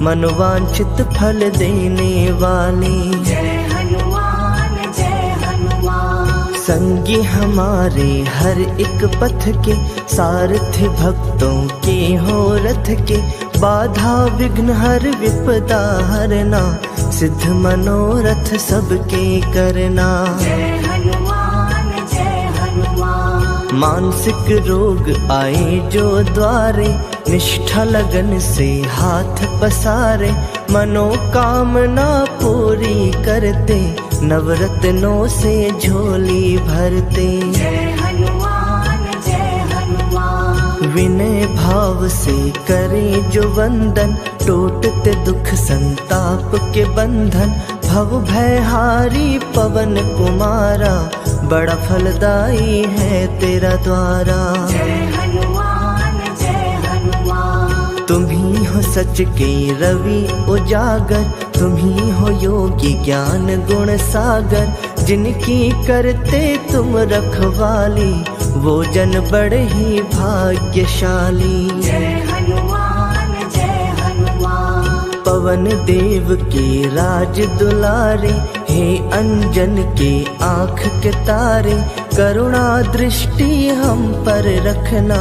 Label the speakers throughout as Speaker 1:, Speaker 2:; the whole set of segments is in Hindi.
Speaker 1: मनोवांछित फल देने वाले।
Speaker 2: जय हनुमान जय हनुमान।
Speaker 1: संगी हमारे हर एक पथ के, सारथी भक्तों के हो रथ के। बाधा विघ्न हर विपदा हरना, सिद्ध मनोरथ सबके करना।
Speaker 2: जय हनुमान जय हनुमान।
Speaker 1: मानसिक रोग आए जो द्वारे, निष्ठा लगन से हाथ पसारे। मनोकामना पूरी करते, नवरत्नों से झोली भरते।
Speaker 2: जय हनुमान जय हनुमान।
Speaker 1: विनय भाव से करे जो वंदन, टूटते दुख संताप के बंधन। भव भयहारी पवन कुमारा, बड़ा फलदाई है तेरा द्वारा।
Speaker 2: जय हनुमान जय हनुमान।
Speaker 1: तुम ही हो सच के रवि उजागर, तुम ही हो योगी ज्ञान गुण सागर। जिनकी करते तुम रखवाली, वो जन बड़े ही भाग्यशाली।
Speaker 2: जय हनुमान जय हनुमान।
Speaker 1: पवन देव के राज दुलारे, हे अंजन के आँख के तारे। करुणा दृष्टि हम पर रखना,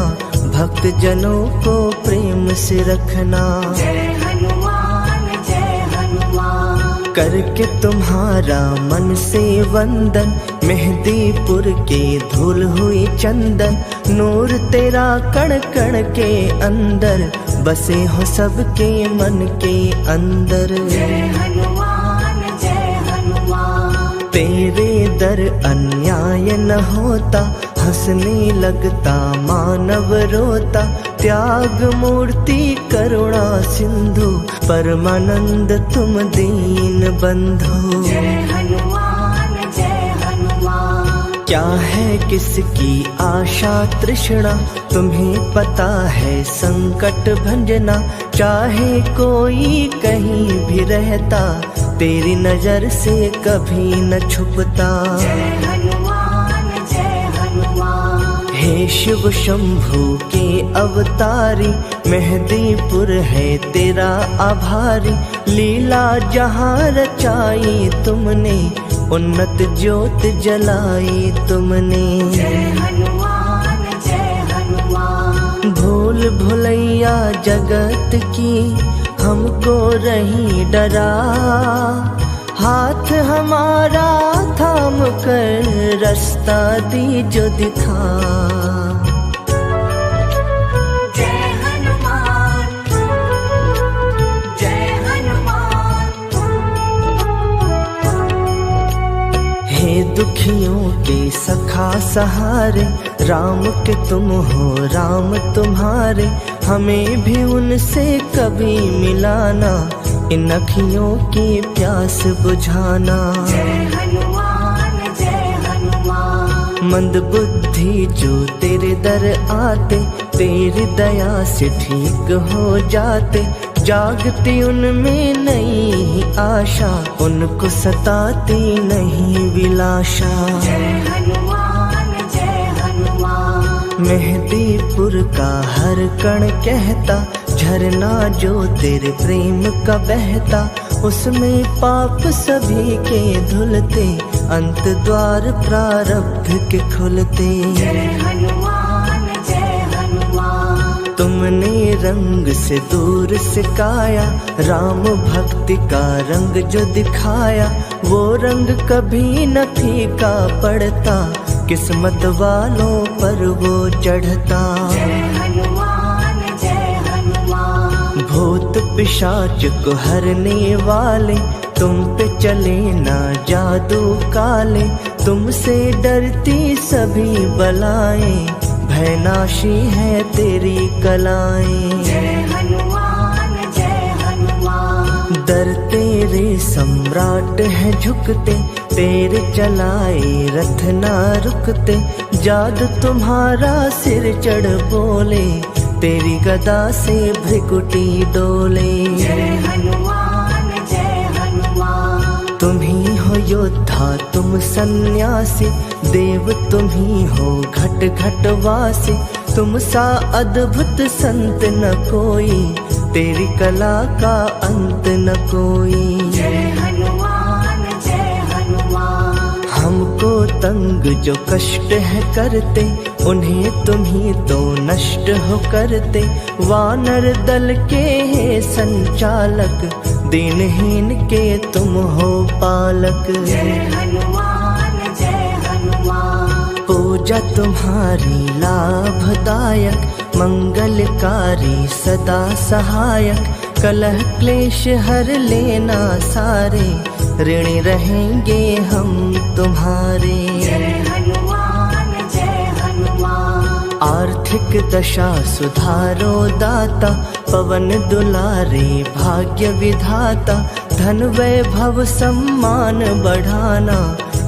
Speaker 1: भक्त जनों को प्रेम से रखना।
Speaker 2: जय हनुमान जय हनुमान।
Speaker 1: करके तुम्हारा मन से वंदन, मेहंदीपुर के धूल हुई चंदन। नूर तेरा कण कण के अंदर, बसे हो सबके मन के अंदर।
Speaker 2: जय हनुमान जय हनुमान।
Speaker 1: तेरे दर अन्याय न होता, हंसने लगता मानव रोता। त्याग मूर्ति करुणा सिंधु, परमानंद तुम दीन बंधु।
Speaker 2: जय हनुमान जय हनुमान।
Speaker 1: क्या है किसकी आशा तृष्णा, तुम्हें पता है संकट भंजना। चाहे कोई कहीं भी रहता, तेरी नजर से कभी न छुपता।
Speaker 2: जय हनुमान जय हनुमान।
Speaker 1: हे शिव शंभु के अवतारी, मेहंदीपुर है तेरा आभारी। लीला जहाँ रचाई तुमने, उन्नत ज्योत जलाई तुमने।
Speaker 2: जय हनुमान जय हनुमान।
Speaker 1: भूल भुलैया जगत की, हमको रही डरा। हाथ हमारा थाम कर, रास्ता दीजो दिखा।
Speaker 2: जय हनुमान जय हनुमान।
Speaker 1: हे दुखियों के सखा सहारे, राम के तुम हो राम तुम्हारे। हमें भी उनसे कभी मिलाना, इन अखियों की प्यास बुझाना।
Speaker 2: जय हनुमान जय हनुमान।
Speaker 1: मंद बुद्धि जो तेरे दर आते, तेरी दया से ठीक हो जाते। जागती उनमें नई आशा, उनको सताती नहीं विलाशा।
Speaker 2: जय हनुमान जय हनुमान।
Speaker 1: मेहंदीपुर का हर कण कहता, झरना जो तेरे प्रेम का बहता। उसमें पाप सभी के धुलते, अंत द्वार प्रारब्ध के खुलते।
Speaker 2: जय हनुमान जय हनुमान।
Speaker 1: तुमने रंग से दूर सिखाया, राम भक्ति का रंग जो दिखाया। वो रंग कभी न फीका पड़ता, किस्मत वालों पर वो चढ़ता।
Speaker 2: जय हनुमान जय हनुमान।
Speaker 1: भूत पिशाच को हरने वाले, तुम पे चले ना जादू काले। तुमसे डरती सभी बलाएं, भयनाशी है तेरी कलाएं।
Speaker 2: जय हनुमान जय हनुमान।
Speaker 1: दर तेरे सम्राट है झुकते, तेरे चलाए रथ ना रुकते। जादू तुम्हारा सिर चढ़ बोले, तेरी गदा से भृकुटी डोले।
Speaker 2: जय हनुमान जय हनुमान।
Speaker 1: तुम ही हो योद्धा तुम सन्यासी, देव तुम ही हो घट घट वासी। तुम सा अद्भुत संत न कोई, तेरी कला का अंत न कोई।
Speaker 2: जय हनुमान जय हनुमान।
Speaker 1: हमको तंग जो कष्ट है करते, उन्हें तुम ही तो नष्ट हो करते। वानर दल के है संचालक, दीनहीन के तुम हो पालक।
Speaker 2: जय हनुमान जय हनुमान।
Speaker 1: पूजा तुम्हारी लाभदायक, मंगलकारी सदा सहायक। कलह क्लेश हर लेना सारे, ऋणी रहेंगे हम तुम्हारे।
Speaker 2: जय हनुमान जय हनुमान।
Speaker 1: आर्थिक दशा सुधारो दाता, पवन दुलारे भाग्य विधाता। धन वैभव सम्मान बढ़ाना,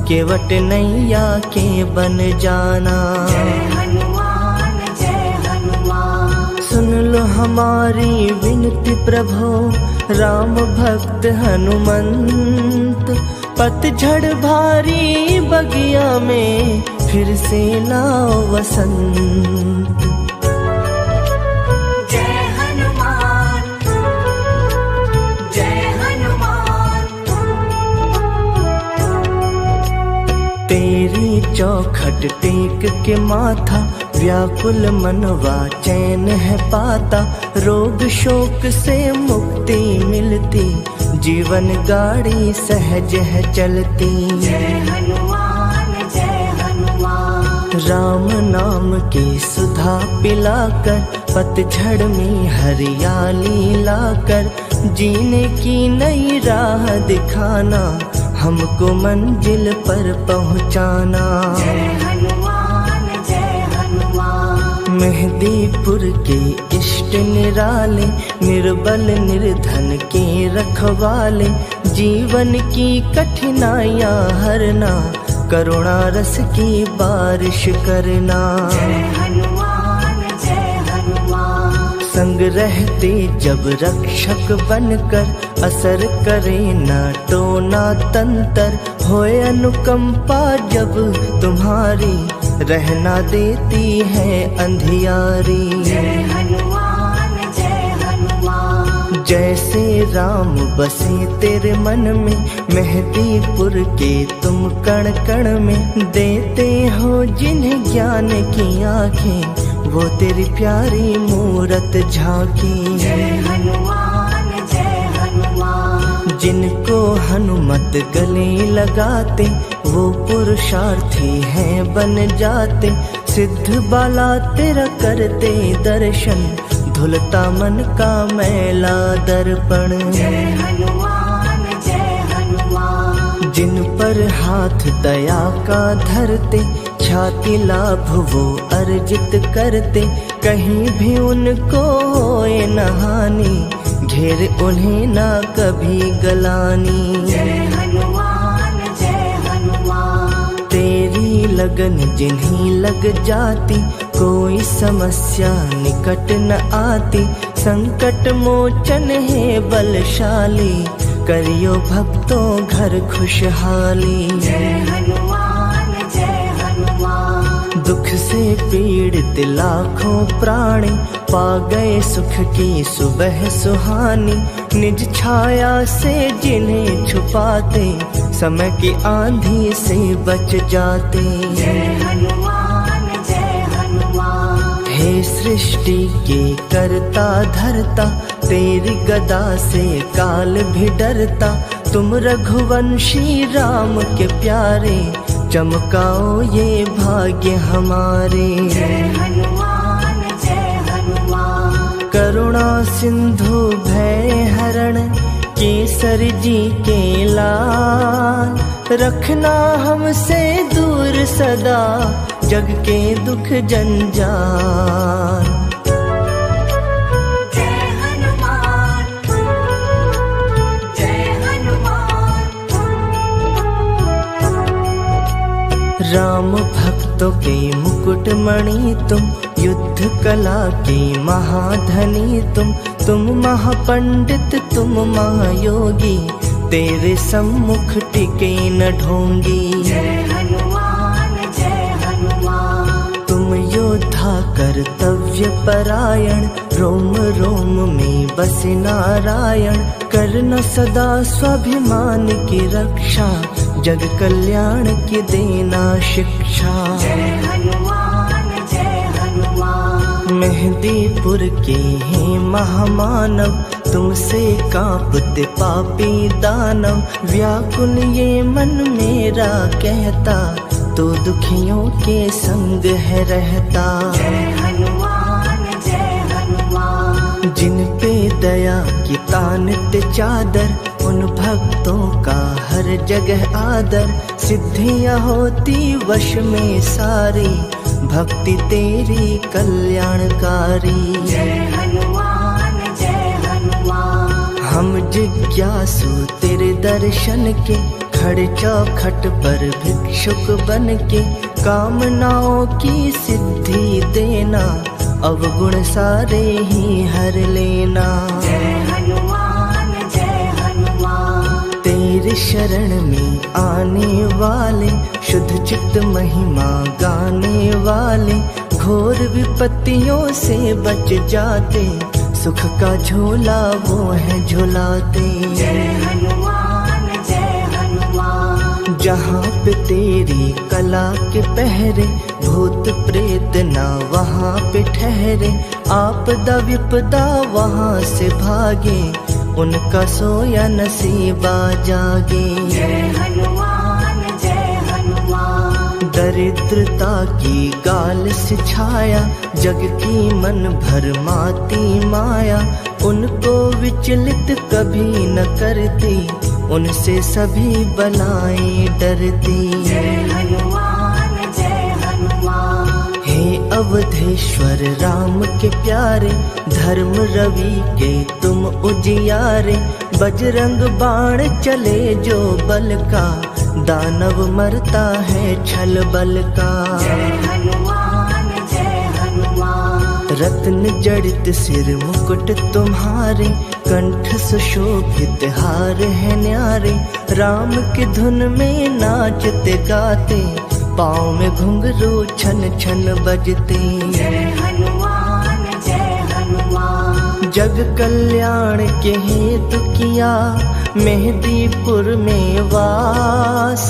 Speaker 1: केवट नैया के बन जाना।
Speaker 2: जय हनुमान जय हनुमान।
Speaker 1: सुन लो हमारी विनती प्रभो, राम भक्त हनुमंत। पतझड़ भारी बगिया में, फिर से लाओ वसंत।
Speaker 2: जय हनुमान जय हनुमान।
Speaker 1: तेरी चौखट टेक के माथा, व्याकुल मनवा चैन है पाता। रोग शोक से मुक्ति मिलती, जीवन गाड़ी सहज है चलती।
Speaker 2: जय हनुमान जय हनुमान।
Speaker 1: राम नाम की सुधा पिलाकर, पतझड़ में हरियाली लाकर। जीने की नई राह दिखाना, हमको मंजिल पर पहुंचाना।
Speaker 2: जय हनुमान जय हनुमान।
Speaker 1: मेहदीपुर के इष्ट निराले, निर्बल निर्धन के रखवाले। जीवन की कठिनाइयाँ हरना, करुणा रस की बारिश करना।
Speaker 2: जय हनुमान जय हनुमान।
Speaker 1: संग रहते जब रक्षक बनकर, असर करे ना टोना तंतर। होए अनुकंपा जब तुम्हारी, रहना देती है अंधियारी।
Speaker 2: जय हनुमान जय हनुमान।
Speaker 1: जैसे राम बसे तेरे मन में, मेहदीपुर के तुम कण कण में। देते हो जिन्हें ज्ञान की आंखें, वो तेरी प्यारी मूरत झांकी।
Speaker 2: जय हनुमान जय हनुमान।
Speaker 1: जिनको हनुमत गले लगाते, वो पुरुषार्थी हैं बन जाते। सिद्ध बाला तेरा करते दर्शन, धुलता मन का मैला दर्पण।
Speaker 2: जय हनुमान जय हनुमान।
Speaker 1: जिन पर हाथ दया का धरते, छाती लाभ वो अर्जित करते। कहीं भी उनको होए न हानि, घेर उन्हें ना कभी गलानी।
Speaker 2: जय हनुमान जय हनुमान।
Speaker 1: तेरी लगन जिन्हीं लग जाती, कोई समस्या निकट न आती। संकट मोचन है बलशाली, करियो भक्तों घर खुशहाली।
Speaker 2: जय हनुमान जय हनुमान।
Speaker 1: दुख से पीड़ित लाखों प्राणी, पा गए सुख की सुबह सुहानी। निज छाया से जिन्हें छुपाते, समय की आंधी से बच जाते।
Speaker 2: जय हनुमान जय हनुमान।
Speaker 1: हे सृष्टि के करता धरता, तेरी गदा से काल भी डरता। तुम रघुवंशी राम के प्यारे, चमकाओ ये भाग्य हमारे।
Speaker 2: जय हनुमान जय हनुमान।
Speaker 1: करुणा सिंधु भय हरण, केसर जी के लाल। रखना हमसे दूर सदा, जग के दुख जंजाल।
Speaker 2: जय हनुमान जय हनुमान।
Speaker 1: राम भक्तों के मुकुट मणि तुम, युद्ध कला की महाधनी तुम महापंडित तुम महायोगी। तेरे सम्मुख टिके न ढोंगी।
Speaker 2: जय हनुमान जय हनुमान।
Speaker 1: तुम योद्धा कर्तव्य परायण, रोम रोम में बसे नारायण, करना सदा स्वाभिमान की रक्षा, जग कल्याण की देना शिक्षा।
Speaker 2: जय हनुमान जय हनुमान।
Speaker 1: मेहंदीपुर के हैं महामानव, तुमसे कांपते पापी दानव, व्याकुल ये मन मेरा कहता, तो दुखियों के संग है रहता।
Speaker 2: जय हनुमान जय हनुमान।
Speaker 1: जिन पे दया की तानत चादर, उन भक्तों का हर जगह आदर, सिद्धियां होती वश में सारी, भक्ति तेरी कल्याणकारी।
Speaker 2: जय हनुमान जय हनुमान।
Speaker 1: हम जिज्ञासु तेरे दर्शन के, खड़े चौखट पर भिक्षुक बन के, कामनाओं की सिद्धि देना, अवगुण सारे ही हर लेना।
Speaker 2: जय हनुमान जय हनुमान।
Speaker 1: तेरे शरण में आने वाले, शुद्ध चित्त महिमा गाने वाले, घोर विपत्तियों से बच जाते, सुख का झोला वो है झुलाते।
Speaker 2: जय हनुमान जय हनुमान।
Speaker 1: जहाँ पे तेरी कला के पहरे, भूत प्रेत ना वहाँ पे ठहरे, आपदा विपदा वहाँ से भागे, उनका सोया नसीबा जागे।
Speaker 2: जय हनुमान जय हनुमान।
Speaker 1: दरिद्रता की गाल से छाया, जग की मन भर माती माया, उनको विचलित कभी न करती, उनसे सभी बलाएं डरती।
Speaker 2: जय हनुमान जय हनुमान।
Speaker 1: हे अवधेश्वर राम के प्यारे, धर्म रवि के तुम उजियारे, बजरंग बाण चले जो बल का, दानव मरता है छल बल का।
Speaker 2: जय हनुमान जय हनुमान।
Speaker 1: रत्न जड़ित सिर मुकुट तुम्हारे, कंठ सुशोभित हार है न्यारे, राम की धुन में नाचते गाते, पाँव में घुंघरू छन छन बजते।
Speaker 2: जय हनुमान जय हनुमान।
Speaker 1: जग कल्याण के हेतु किया, मेहंदीपुर में वास,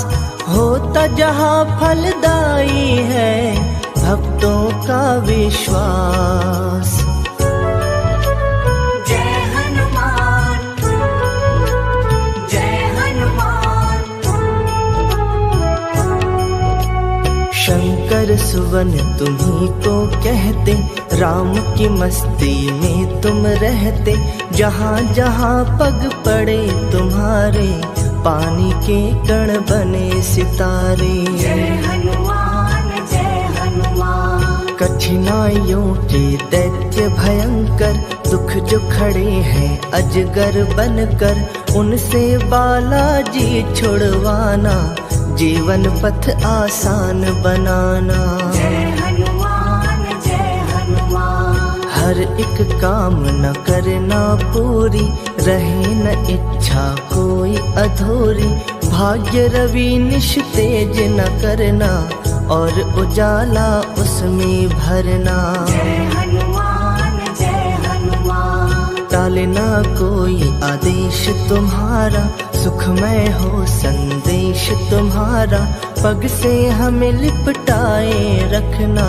Speaker 1: होता जहाँ फलदायी है, भक्तों का विश्वास।
Speaker 2: जय हनुमान जय हनुमान।
Speaker 1: शंकर सुवन तुम्ही को कहते, राम की मस्ती में तुम रहते, जहाँ जहाँ पग पड़े तुम्हारे, पानी के कण बने सितारे।
Speaker 2: जय हनुमान जय हनुमान।
Speaker 1: कठिनाइयों के दैत्य भयंकर, दुख जो खड़े हैं अजगर बनकर, उनसे बालाजी छुड़वाना, जीवन पथ आसान बनाना।
Speaker 2: जय हनुमान जय हनुमान।
Speaker 1: हर एक काम न करना पूरी, रहे न इच्छा कोई अधूरी, भाग्य रवि निश तेज न करना, और उजाला उसमें भरना।
Speaker 2: जय हनुमान जय हनुमान।
Speaker 1: टालना कोई आदेश तुम्हारा, सुखमय हो संदेश तुम्हारा, पग से हमें लिपटाए रखना,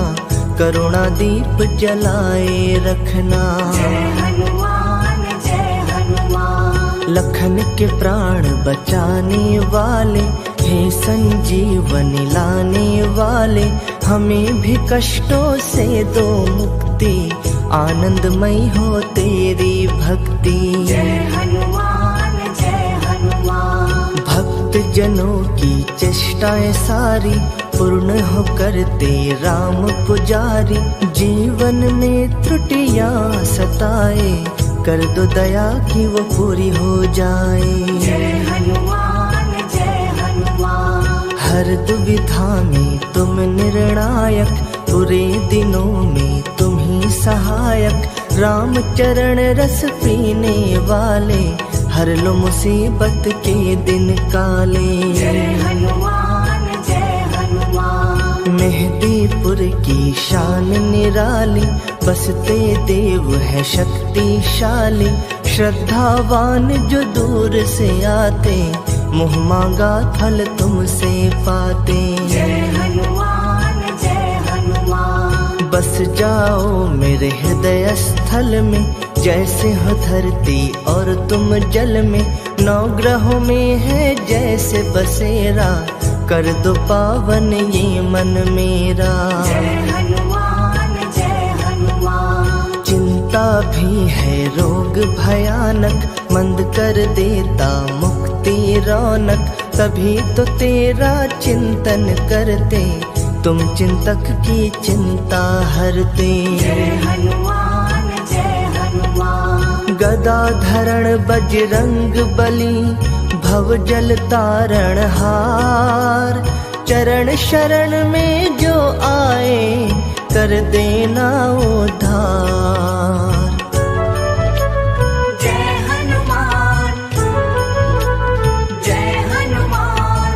Speaker 1: करुणा दीप जलाए रखना।
Speaker 2: जय हनुमान जय हनुमान।
Speaker 1: लखन के प्राण बचाने वाले, हे संजीवनी लाने वाले, हमें भी कष्टों से दो मुक्ति, आनंदमय हो तेरी भक्ति।
Speaker 2: जय हनुमान जय हनुमान।
Speaker 1: भक्त जनों की चेष्टाएं सारी, पूर्ण हो करते राम पुजारी, जीवन में त्रुटियां सताए, कर दो दया कि वो पूरी हो जाए।
Speaker 2: जय हनुमान जय हनुमान।
Speaker 1: हर दुविधा में तुम निर्णायक, बुरे दिनों में तुम ही सहायक, राम चरण रस पीने वाले, हर लो मुसीबत के दिन काले।
Speaker 2: जय हनुमान जय हनुमान।
Speaker 1: मेहंदीपुर की शान निराली, बसते देव है शक्तिशाली, श्रद्धावान जो दूर से आते, मुँह मांगा फल तुमसे पाते।
Speaker 2: जय हनुमान जय हनुमान।
Speaker 1: बस जाओ मेरे हृदय स्थल में, जैसे हो धरती और तुम जल में, नौ ग्रहों में है जैसे बसेरा, कर दो पावन ये मन मेरा।
Speaker 2: जय हनुमान जय हनुमान।
Speaker 1: चिंता भी है रोग भयानक, मंद कर देता मुक्ति रौनक, तभी तो तेरा चिंतन करते, तुम चिंतक की चिंता हरते।
Speaker 2: जय हनुमान जय हनुमान।
Speaker 1: गदा धरण बजरंग बली, भव जल तारण हार, चरण शरण में जो आए, कर देना उद्धार।
Speaker 2: जय हनुमान जय हनुमान।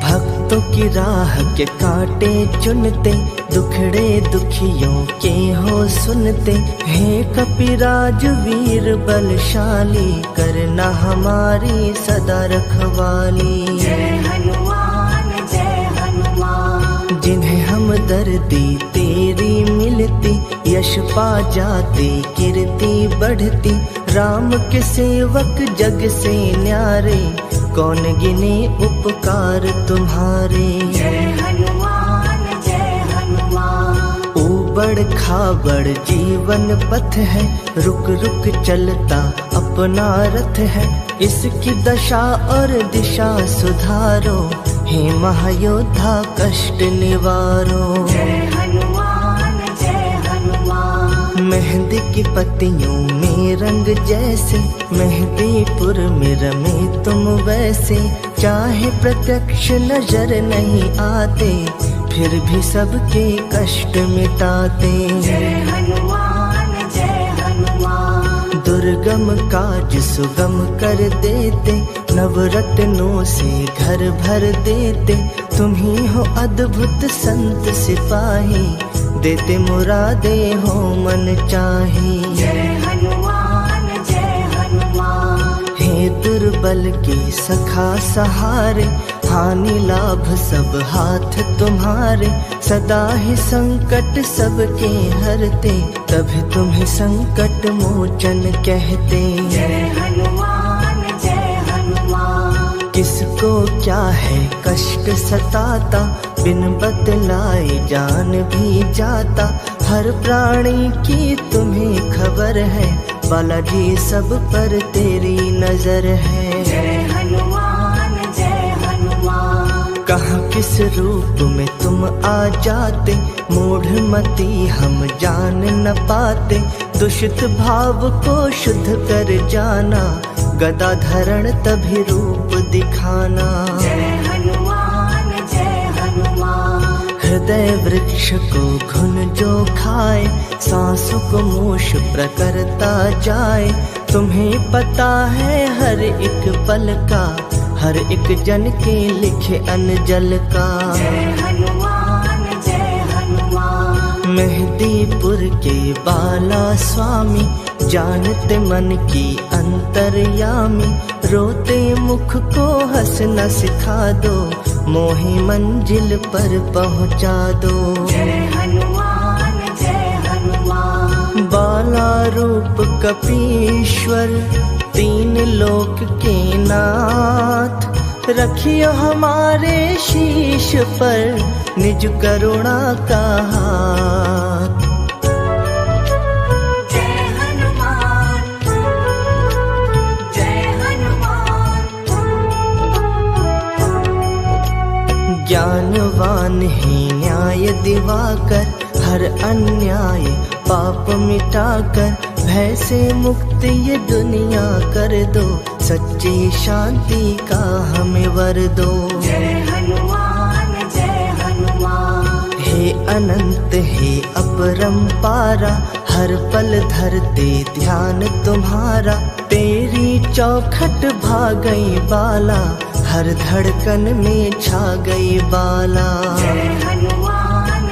Speaker 1: भक्तों की राह के कांटे चुनते, दुखड़े दुखियों के हो सुनते, हे कपिराज वीर बलशाली, करना हमारी सदा रखवाली।
Speaker 2: जय हनुमान जय हनुमान।
Speaker 1: जिन्हें हम दर्दी तेरी मिलती, यश पा जाते कीर्ति बढ़ती, राम के सेवक जग से न्यारे, कौन गिने उपकार तुम्हारे।
Speaker 2: जय हनुमान जय हनुमान।
Speaker 1: ऊबड़ खाबड़ जीवन पथ है, रुक रुक चलता अपना रथ है, इसकी दशा और दिशा सुधारो, हे महायोद्धा कष्ट निवारो।
Speaker 2: जय हनुमान जय हनुमान।
Speaker 1: मेहंदी की पत्तियों में रंग जैसे, मेहंदीपुर में रमे तुम वैसे, चाहे प्रत्यक्ष नजर नहीं आते, फिर भी सबके कष्ट मिटाते।
Speaker 2: जय हनुमान जय हनुमान।
Speaker 1: दुर्गम काज सुगम कर देते, नवरत्नों से घर भर देते, तुम ही हो अद्भुत संत सिपाही, देते मुरादे हो मन चाही।
Speaker 2: जय हनुमान जय हनुमान।
Speaker 1: हे दुर्बल के सखा सहारे, हानि लाभ सब हाथ तुम्हारे, सदा ही संकट सबके हरते, तभी तुम्हें संकट मोचन कहते।
Speaker 2: जय हनुमान जय हनुमान।
Speaker 1: किसको क्या है कष्ट सताता, बिन बतलाए जान भी जाता, हर प्राणी की तुम्हें खबर है, बालाजी सब पर तेरी नजर है।
Speaker 2: जय हनुमान जय हनुमान।
Speaker 1: कहाँ किस रूप में तुम आ जाते, मूढ़ मती हम जान न पाते, दूषित भाव को शुद्ध कर जाना, गदा धरण तभी रूप दिखाना।
Speaker 2: जय हनुमान जय हनुमान।
Speaker 1: हृदय वृक्ष को घुन जो खाए, सांसों को मूष प्रकरता जाए, तुम्हें पता है हर एक पल का, हर एक जन के लिखे अनजल का।
Speaker 2: जय हनुमान जय हनुमान।
Speaker 1: मेहंदीपुर के बाला स्वामी, जानते मन की अंतर्यामी, रोते मुख को हंसना सिखा दो, मोहे मंजिल पर पहुंचा दो।
Speaker 2: जय हनुमान जय हनुमान।
Speaker 1: बाला रूप कपीश्वर, तीन लोक के नाथ, रखियो हमारे शीश पर निज करुणा का हाथ।
Speaker 2: जय हनुमान जय हनुमान।
Speaker 1: ज्ञानवान ही न्याय दिवाकर, हर अन्याय पाप मिटाकर, भय से मुक्त ये दुनिया कर दो, सच्ची शांति का हमें वर दो।
Speaker 2: जय हनुमान जय हनुमान।
Speaker 1: हे अनंत हे अपरंपारा, हर पल धरते ध्यान तुम्हारा, तेरी चौखट भागई बाला, हर धड़कन में छा गई बाला।
Speaker 2: जय हनुमान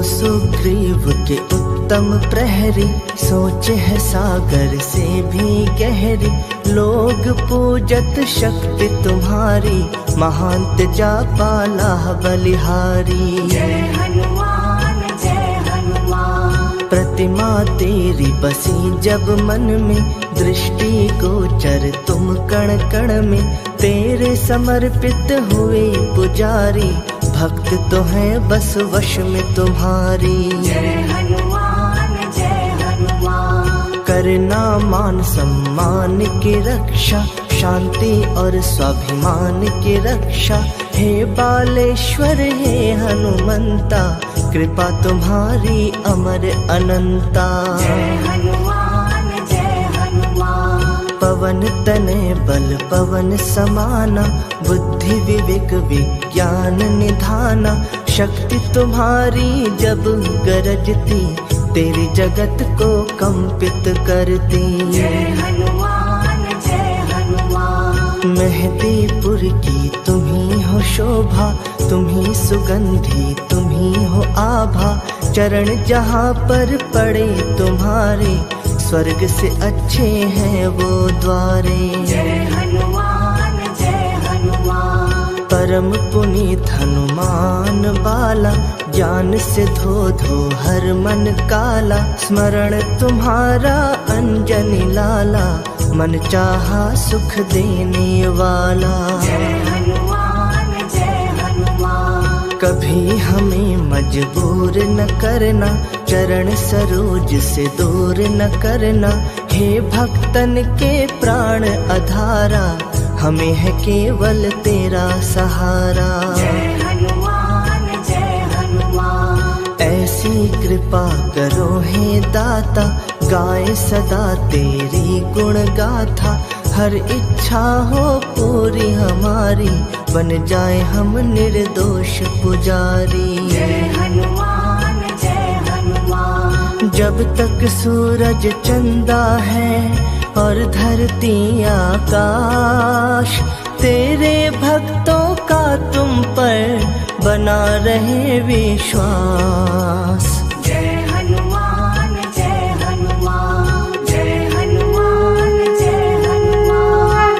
Speaker 1: तुम सुग्रीव के उत्तम प्रहरी, सोच है सागर से भी गहरी। लोग पूजत शक्ति तुम्हारी, महांत जापाला बलिहारी।
Speaker 2: जय हनुमान जय हनुमान।
Speaker 1: प्रतिमा तेरी बसी जब मन में, दृष्टि गोचर तुम कण कण में। तेरे समर्पित हुए पुजारी, भक्त तो हैं बस वश में तुम्हारी।
Speaker 2: जय हनुमान जय हनुमान।
Speaker 1: करना मान सम्मान की रक्षा, शांति और स्वाभिमान की रक्षा। हे बालेश्वर हे हनुमंता, कृपा तुम्हारी अमर अनंता।
Speaker 2: जय हनुमान जय हनुमान।
Speaker 1: पवन तनय बल पवन समाना, बुद्धि विवेक विज्ञान निधाना। शक्ति तुम्हारी जब गरजती, तेरी जगत को कंपित करती।
Speaker 2: जय हनुमान जय हनुमान।
Speaker 1: मेहदीपुर की तुम्ही हो शोभा, तुम्ही सुगंधी तुम्ही हो आभा। चरण जहाँ पर पड़े तुम्हारे, स्वर्ग से अच्छे हैं वो द्वारे।
Speaker 2: जय हनुमान जय हनुमान।
Speaker 1: परम पुनीत हनुमान बाला, ज्ञान से धो धो हर मन काला। स्मरण तुम्हारा अंजनी लाला, मन चाहा सुख देने वाला।
Speaker 2: जय हनुमान जय हनुमान।
Speaker 1: कभी हमें मजबूर न करना, चरण सरोज से दूर न करना। हे भक्तन के प्राण आधारा, हमें है केवल तेरा सहारा।
Speaker 2: जय हनुमान जय हनुमान।
Speaker 1: ऐसी कृपा करो हे दाता, गाए सदा तेरी गुण गाथा। हर इच्छा हो पूरी हमारी, बन जाए हम निर्दोष पुजारी।
Speaker 2: जय हनुमान जय हनुमान।
Speaker 1: जब तक सूरज चंदा है और धरती आकाश, तेरे भक्तों का तुम पर बना रहे विश्वास।
Speaker 2: जय हनुमान जय हनुमान। जय हनुमान जय हनुमान।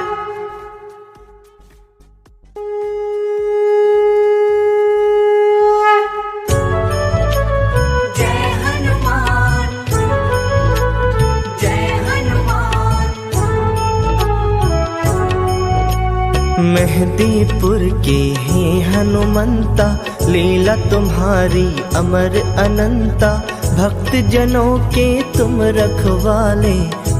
Speaker 2: जय हनुमान जय हनुमान।
Speaker 1: मेहदीपुर के हैं हनुमंता, लीला तुम्हारी अमर अनंता। भक्त जनों के तुम रखवाले,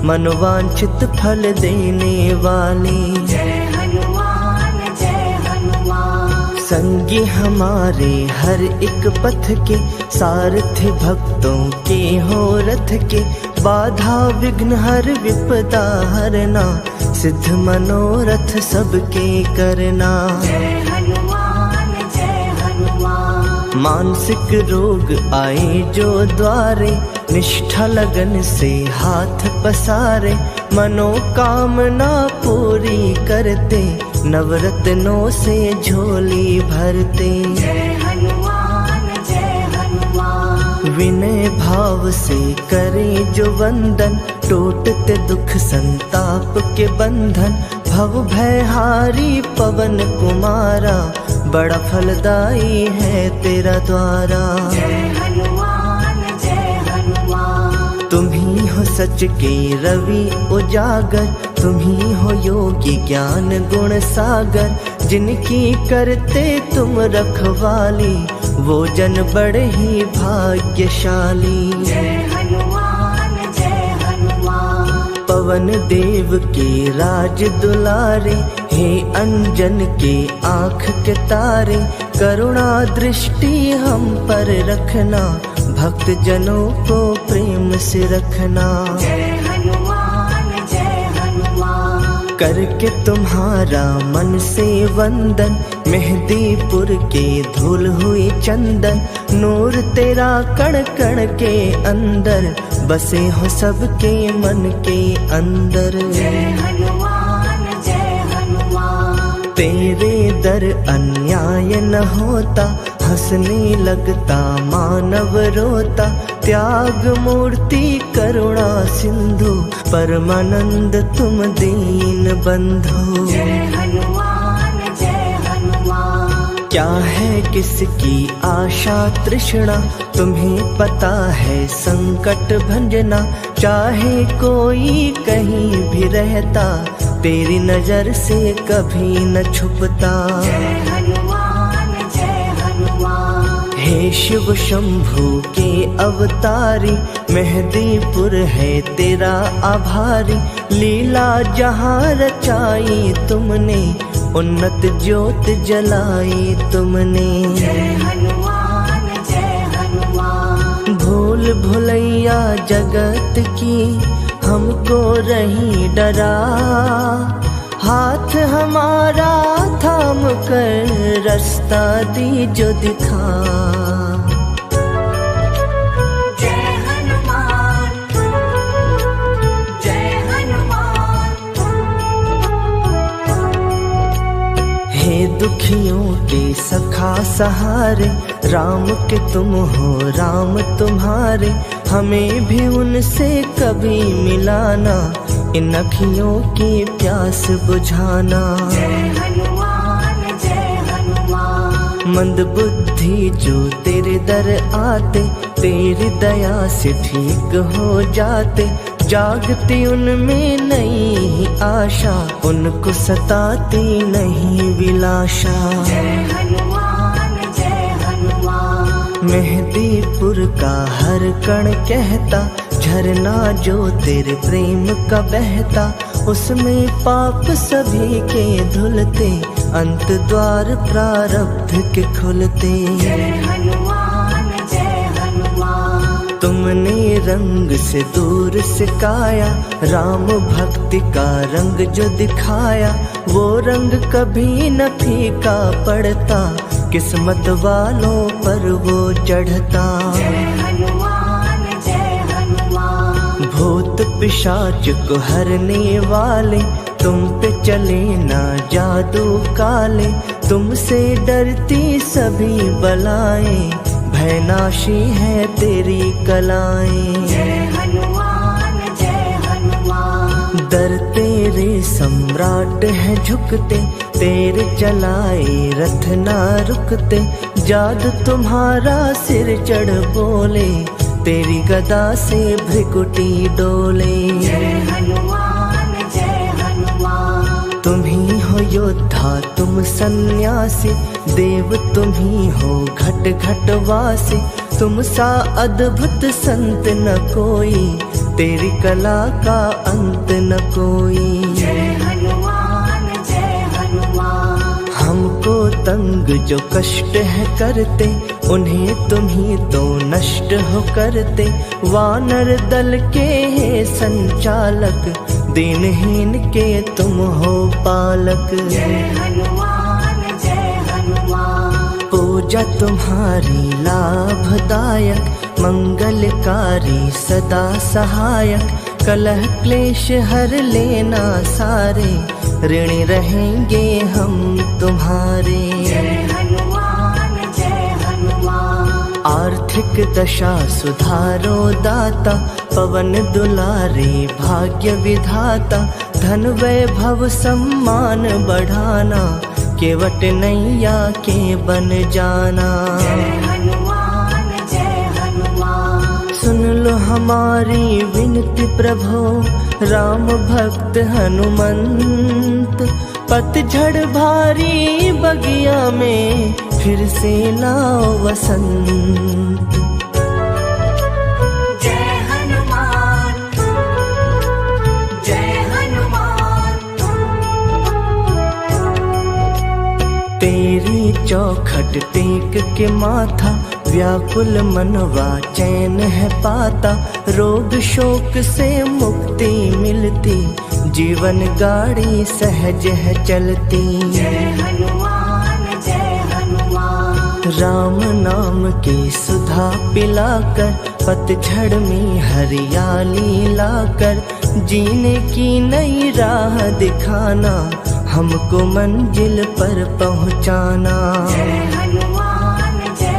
Speaker 1: मनोवांछित फल देने वाले।
Speaker 2: जय हनुमान जय हनुमान।
Speaker 1: संगी हमारे हर एक पथ के, सारथी भक्तों के हो रथ के। बाधा विघ्न हर विपदा हरना, सिद्ध मनोरथ सबके करना।
Speaker 2: जय हनुमान जय हनुमान।
Speaker 1: मानसिक रोग आए जो द्वारे, निष्ठा लगन से हाथ पसारे। मनोकामना पूरी करते, नवरत्नों से झोली भरते।
Speaker 2: जय हनुमान जय हनुमान।
Speaker 1: विनय भाव से करे जो वंदन, टूटते दुख संताप के बंधन। भव भयहारी पवन कुमारा, बड़ा फलदाई है तेरा द्वारा।
Speaker 2: जय हनुमान जय हनुमान।
Speaker 1: तुम्ही हो सच के रवि उजागर, तुम्ही हो योगी ज्ञान गुण सागर। जिनकी करते तुम रखवाली, वो जन बड़े ही भाग्यशाली।
Speaker 2: जय हनुमान जय हनुमान।
Speaker 1: पवन देव के राज दुलारे, हे अंजन के आँख के तारे। करुणा दृष्टि हम पर रखना, भक्त जनों को प्रेम से रखना।
Speaker 2: जय हनुमान जय हनुमान।
Speaker 1: करके तुम्हारा मन से वंदन, मेहदीपुर के धूल हुई चंदन। नूर तेरा कण कण के अंदर, बसे हो सबके मन के अंदर।
Speaker 2: जय हनुमान जय हनुमान।
Speaker 1: तेरे दर अन्याय न होता, हंसने लगता मानव रोता, त्याग मूर्ति करुणा सिंधु, परमानंद तुम दीन बंधु।
Speaker 2: जय हनुमान जय हनुमान।
Speaker 1: क्या है किसकी आशा तृष्णा, तुम्हें पता है संकट भंजना। चाहे कोई कहीं भी रहता, तेरी नजर से कभी न छुपता।
Speaker 2: जय हनुमान जय हनुमान।
Speaker 1: हे शिव शंभु के अवतारी, मेहदीपुर है तेरा आभारी। लीला जहाँ रचाई तुमने, उन्नत ज्योत जलाई तुमने।
Speaker 2: जय हनुमान जय हनुमान।
Speaker 1: भूल भुलैया जगत की हमको रही डरा, हाथ हमारा थाम कर रास्ता दीजो दिखा।
Speaker 2: जय हनुमान जय हनुमान।
Speaker 1: हे दुखियों के सखा सहारे, राम के तुम हो राम तुम्हारे। हमें भी उनसे कभी मिलाना, इन अखियों की प्यास बुझाना।
Speaker 2: जय हनुमान जय हनुमान।
Speaker 1: मंद बुद्धि जो तेरे दर आते, तेरी दया से ठीक हो जाते। जागती उनमें नई आशा, उनको सताती नहीं विलाशा।
Speaker 2: जय हनुमान जय हनुमान।
Speaker 1: मेहदीपुर का हर कण कहता, झरना जो तेरे प्रेम का बहता। उसमें पाप सभी के धुलते, अंत द्वार प्रारब्ध के खुलते।
Speaker 2: जय हनुमान जय हनुमान।
Speaker 1: तुमने रंग से दूर सिखाया, राम भक्ति का रंग जो दिखाया। वो रंग कभी न फीका पड़ता, किस्मत वालों पर वो चढ़ता।
Speaker 2: जय हनुमान जय हनुमान।
Speaker 1: भूत पिशाच को हरने वाले, तुम पे चले ना जादू काले। तुमसे डरती सभी बलाएं, भयनाशी है तेरी कलाएं।
Speaker 2: जय हनुमान जय हनुमान।
Speaker 1: दर तेरे सम्राट है झुकते, तेरे चलाए रथ ना रुकते। जादू तुम्हारा सिर चढ़ बोले, तेरी गदा से भृकुटी डोले।
Speaker 2: जय हनुमान जय हनुमान।
Speaker 1: तुम ही हो योद्धा तुम सन्यासी, देव तुम ही हो घट घट वासी। तुम सा अद्भुत संत न कोई, तेरी कला का अंत न कोई।
Speaker 2: जय हनुमान जय हनुमान।
Speaker 1: हमको तंग जो कष्ट है करते, उन्हें तुम ही तो नष्ट हो करते। वानर दल के हे संचालक, दीनहीन के तुम हो पालक।
Speaker 2: जय हनुमान जय हनुमान।
Speaker 1: पूजा तुम्हारी लाभदायक, मंगलकारी सदा सहायक। कलह क्लेश हर लेना सारे, ऋणी रहेंगे हम तुम्हारे।
Speaker 2: जय हनुमान जय हनुमान।
Speaker 1: आर्थिक दशा सुधारो दाता, पवन दुलारे भाग्य विधाता। धन वैभव सम्मान बढ़ाना, केवट नैया के बन जाना।
Speaker 2: जय हनुमान जय हनुमान।
Speaker 1: सुन लो हमारी विनती प्रभो, राम भक्त हनुमंत। पतझड़ भारी बगिया में, फिर से लाओ वसंत।
Speaker 2: जय हनुमान जय हनुमान।
Speaker 1: तेरी चौखट टेक के माथा, व्याकुल मनवा चैन है पाता। रोग शोक से मुक्ति मिलती, जीवन गाड़ी सहज है चलती।
Speaker 2: जय हनुमान जय हनुमान।
Speaker 1: राम नाम की सुधा पिलाकर, पतझड़ में हरियाली लाकर। जीने की नई राह दिखाना, हमको मंजिल पर पहुंचाना।
Speaker 2: जय हनुमान जय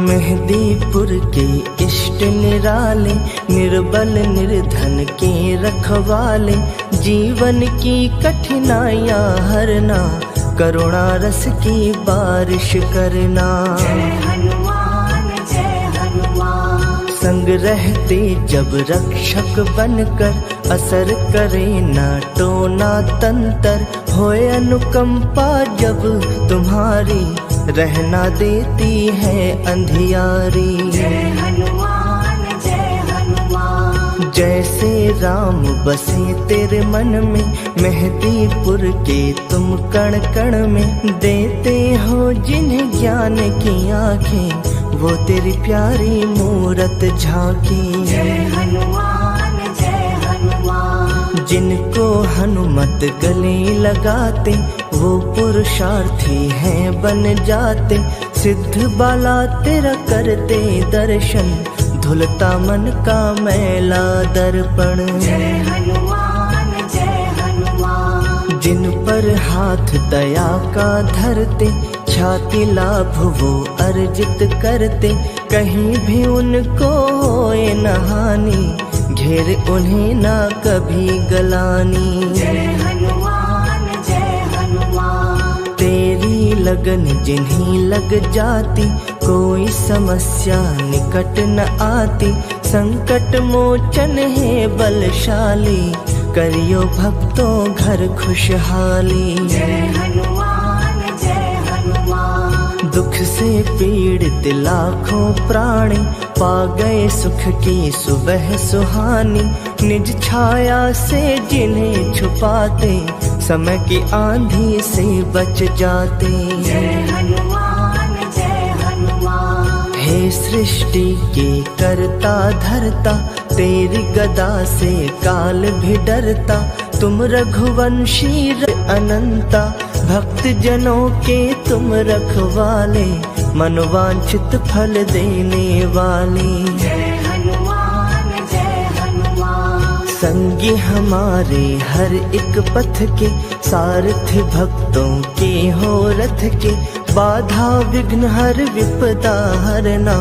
Speaker 1: मेहदीपुर के इष्ट निराले, निर्बल निर्धन के रखवाले, जीवन की कठिनाइयाँ हरना, करुणा रस की बारिश करना।
Speaker 2: जय हनुमान जय हनुमान।
Speaker 1: संग रहते जब रक्षक बनकर, असर करे ना टोना तंतर, होए अनुकंपा जब तुम्हारी, रहना देती है अंधियारी।
Speaker 2: जय हनुमान जय हनुमान।
Speaker 1: जैसे राम बसे तेरे मन में, मेहदीपुर के तुम कण कण में, देते हो जिन्हें ज्ञान की आंखें, वो तेरी प्यारी मूरत झांकी।
Speaker 2: जय हनुमान जय हनुमान।
Speaker 1: जिनको हनुमत गले लगाते, वो पुरुषार्थी हैं बन जाते, सिद्ध बाला तेरा करते दर्शन, धुलता मन का मैला दर्पण।
Speaker 2: जय हनुमान जय हनुमान।
Speaker 1: जिन पर हाथ दया का धरते, छाती लाभ वो अर्जित करते, कहीं भी उनको होए न हानि, घेर उन्हें ना कभी गलानी।
Speaker 2: जय हनुमान जय हनुमान।
Speaker 1: तेरी लगन जिन्हीं लग जाती, कोई समस्या निकट न आती, संकट मोचन है बलशाली, करियो भक्तों घर खुशहाली।
Speaker 2: जय हनुमान जय हनुमान।
Speaker 1: दुख से पीड़ित लाखों प्राणी, पा गए सुख की सुबह सुहानी, निज छाया से जिन्हें छुपाते, समय की आंधी से बच जाते।
Speaker 2: जय हनुमान जय हनुमान।
Speaker 1: हे सृष्टि के करता धरता, तेरी गदा से काल भी डरता, तुम रघुवंशी अनंता, भक्त जनों के तुम रखवाले, मनोवांछित फल देने वाले।
Speaker 2: जय हनुमान जय हनुमान।
Speaker 1: संगी हमारे हर एक पथ के, सारथी भक्तों के हो रथ के, बाधा विघ्न हर विपदा हरना,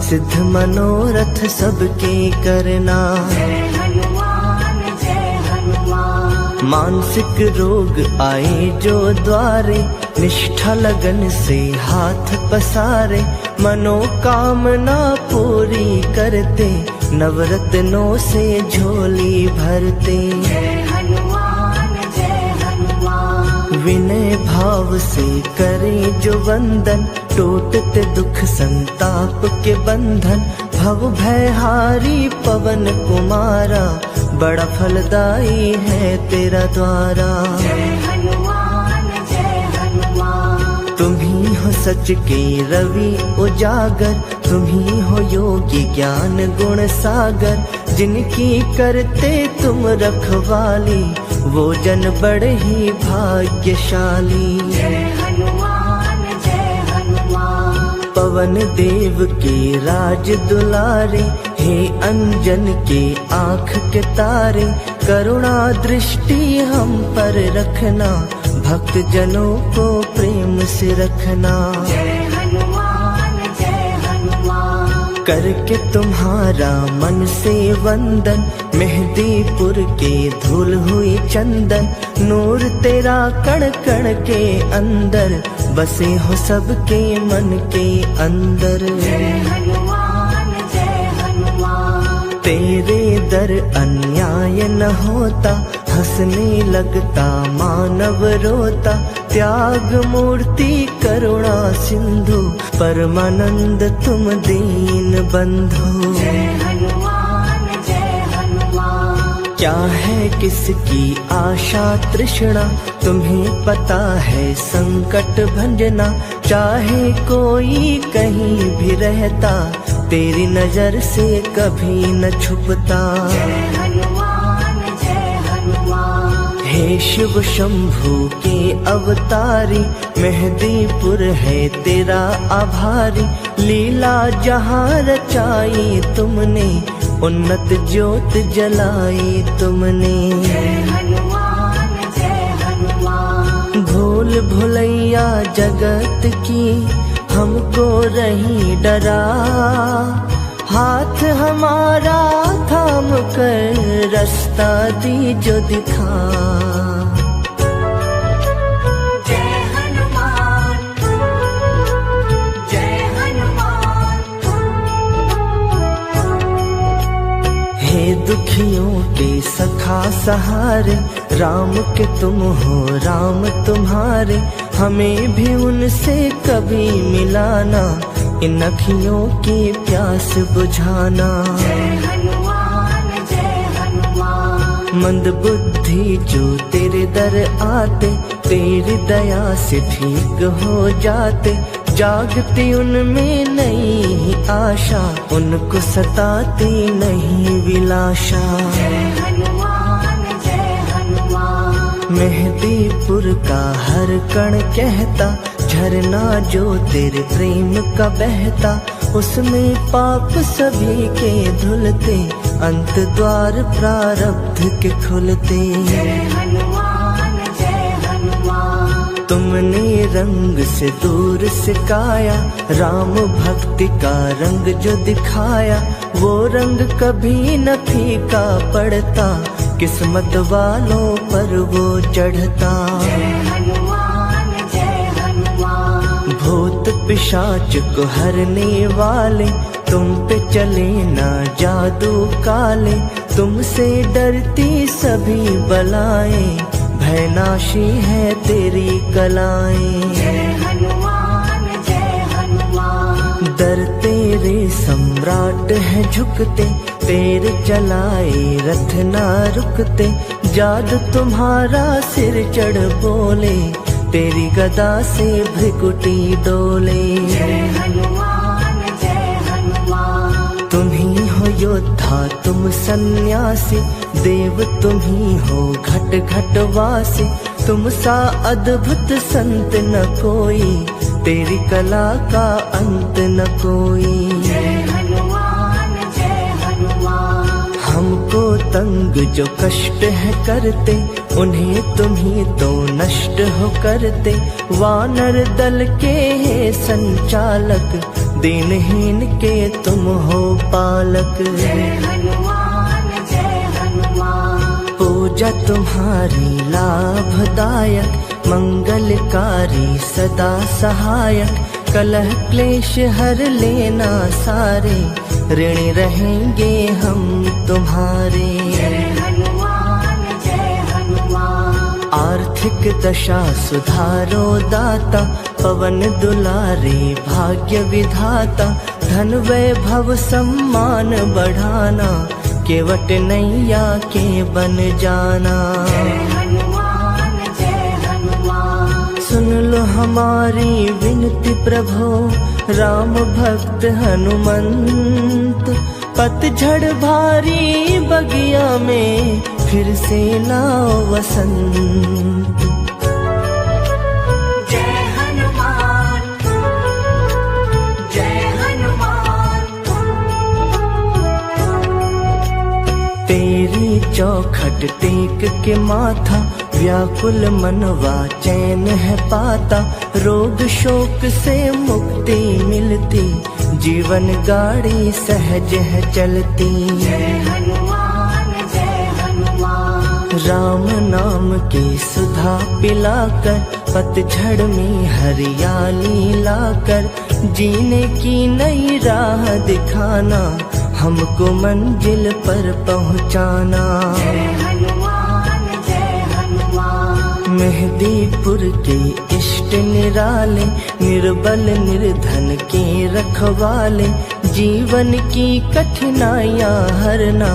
Speaker 1: सिद्ध मनोरथ सबके करना।
Speaker 2: जय हनुमान जय हनुमान।
Speaker 1: मानसिक रोग आए जो द्वारे, निष्ठा लगन से हाथ पसारे, मनोकामना पूरी करते, नवरत्नों से झोली भरते।
Speaker 2: जय हनुमान जय हनुमान।
Speaker 1: विनय भाव से करे जो वंदन, टूटते दुख संताप के बंधन, भव भयहारी पवन कुमारा, बड़ा फलदायी है तेरा द्वारा।
Speaker 2: जय हनुमान जय हनुमान।
Speaker 1: तुम ही हो सच के रवि उजागर, तुम ही हो योगी ज्ञान गुण सागर, जिनकी करते तुम रखवाली, वो जन बड़े ही भाग्यशाली।
Speaker 2: जय हनुमान जय हनुमान।
Speaker 1: पवन देव के राज दुलारे, हे अंजन के आँख के तारे, करुणा दृष्टि हम पर रखना, भक्त जनों को प्रेम से रखना।
Speaker 2: जय हनुमान जय हनुमान।
Speaker 1: करके तुम्हारा मन से वंदन, मेहदीपुर के धूल हुई चंदन, नूर तेरा कण कण के अंदर, बसे हो सबके मन के अंदर।
Speaker 2: जय हनुमान जय हनुमान।
Speaker 1: तेरे दर अन्याय न होता, हंसने लगता मानव रोता, त्याग मूर्ति करुणा सिंधु, परमानंद तुम दीन बंधु।
Speaker 2: जय हनुमान जय हनुमान।
Speaker 1: क्या है किसकी आशा तृष्णा, तुम्हें पता है संकट भंजना, चाहे कोई कहीं भी रहता, तेरी नजर से कभी न छुपता।
Speaker 2: जय हनुमान जय हनुमान।
Speaker 1: हे शिव शंभु के अवतारी, मेहदीपुर है तेरा आभारी, लीला जहाँ रचाई तुमने, उन्नत ज्योत जलाई तुमने।
Speaker 2: जय हनुमान जय हनुमान।
Speaker 1: भूल भुलैया जगत की, हमको रही डरा, हाथ हमारा थाम कर रास्ता दीजो दिखा।
Speaker 2: जय हनुमान, जय हनुमान।
Speaker 1: हे दुखियों के सखा सहारे, राम के तुम हो राम तुम्हारे, हमें भी उनसे कभी मिलाना, इन अखियों की प्यास बुझाना।
Speaker 2: जय हनुमान, जय हनुमान।
Speaker 1: मंद बुद्धि जो तेरे दर आते, तेरी दया से ठीक हो जाते, जागती उनमें नई आशा, उनको सताती नहीं विलाशा।
Speaker 2: जय हनुमान, जय हनुमान।
Speaker 1: मेहदीपुर का हर कण कहता, झरना जो तेरे प्रेम का बहता, उसमें पाप सभी के धुलते, अंत द्वार प्रारब्ध के खुलते।
Speaker 2: जय हनुमान, जय हनुमान।
Speaker 1: तुमने रंग से दूर सिखाया, राम भक्ति का रंग जो दिखाया, वो रंग कभी न फीका पड़ता, किस्मत वालों पर वो चढ़ता।
Speaker 2: जय हनुमान, जय हनुमान।
Speaker 1: भूत पिशाच को हरने वाले, तुम पे चले ना जादू काले, तुमसे डरती सभी बलाएं, भयनाशी है तेरी कलाएं।
Speaker 2: जय हनुमान, जय हनुमान।
Speaker 1: दर तेरे सम्राट है झुकते, तेरे चलाए रथ ना रुकते, जादू तुम्हारा सिर चढ़ बोले, तेरी गदा से भृकुटी डोले।
Speaker 2: जय हनुमान, जय हनुमान।
Speaker 1: तुम ही हो योद्धा तुम सन्यासी, देव तुम ही हो घट घट वासी, तुम सा अद्भुत संत न कोई, तेरी कला का अंत न कोई।
Speaker 2: जय हनुमान, जय हनुमान।
Speaker 1: हमको तंग जो कष्ट है करते, उन्हें तुम ही तो नष्ट हो करते, वानर दल के हे संचालक, दीनहीन के तुम हो पालक।
Speaker 2: जय हनुमान, जय हनुमान।
Speaker 1: पूजा तुम्हारी लाभदायक, मंगलकारी सदा सहायक, कलह क्लेश हर लेना सारे, ऋण रहेंगे हम तुम्हारे।
Speaker 2: जय हनुमान, जय हनुमान।
Speaker 1: आर्थिक दशा सुधारो दाता, पवन दुलारे भाग्य विधाता, धन वैभव सम्मान बढ़ाना, केवट नैया के बन जाना।
Speaker 2: जय हनुमान, जय हनुमान।
Speaker 1: सुन लो हमारी विनती प्रभो, राम भक्त हनुमंत, पतझड़ भारी बगिया में फिर से लाओ वसंत।
Speaker 2: जय हनुमान, जय हनुमान।
Speaker 1: तेरी चौखट टेक के माथा, व्याकुल मनवा चैन है पाता, रोग शोक से मुक्ति मिलती, जीवन गाड़ी सहज है चलती।
Speaker 2: जय हनुमान, जय हनुमान।
Speaker 1: राम नाम की सुधा पिलाकर, पतझड़ में हरियाली लाकर, जीने की नई राह दिखाना, हमको मंजिल पर पहुंचाना।
Speaker 2: जय हनुमान, जय हनुमान।
Speaker 1: मेहदीपुर के इष्ट निराले, निर्बल निर्धन के रखवाले, जीवन की कठिनाइयाँ हरना,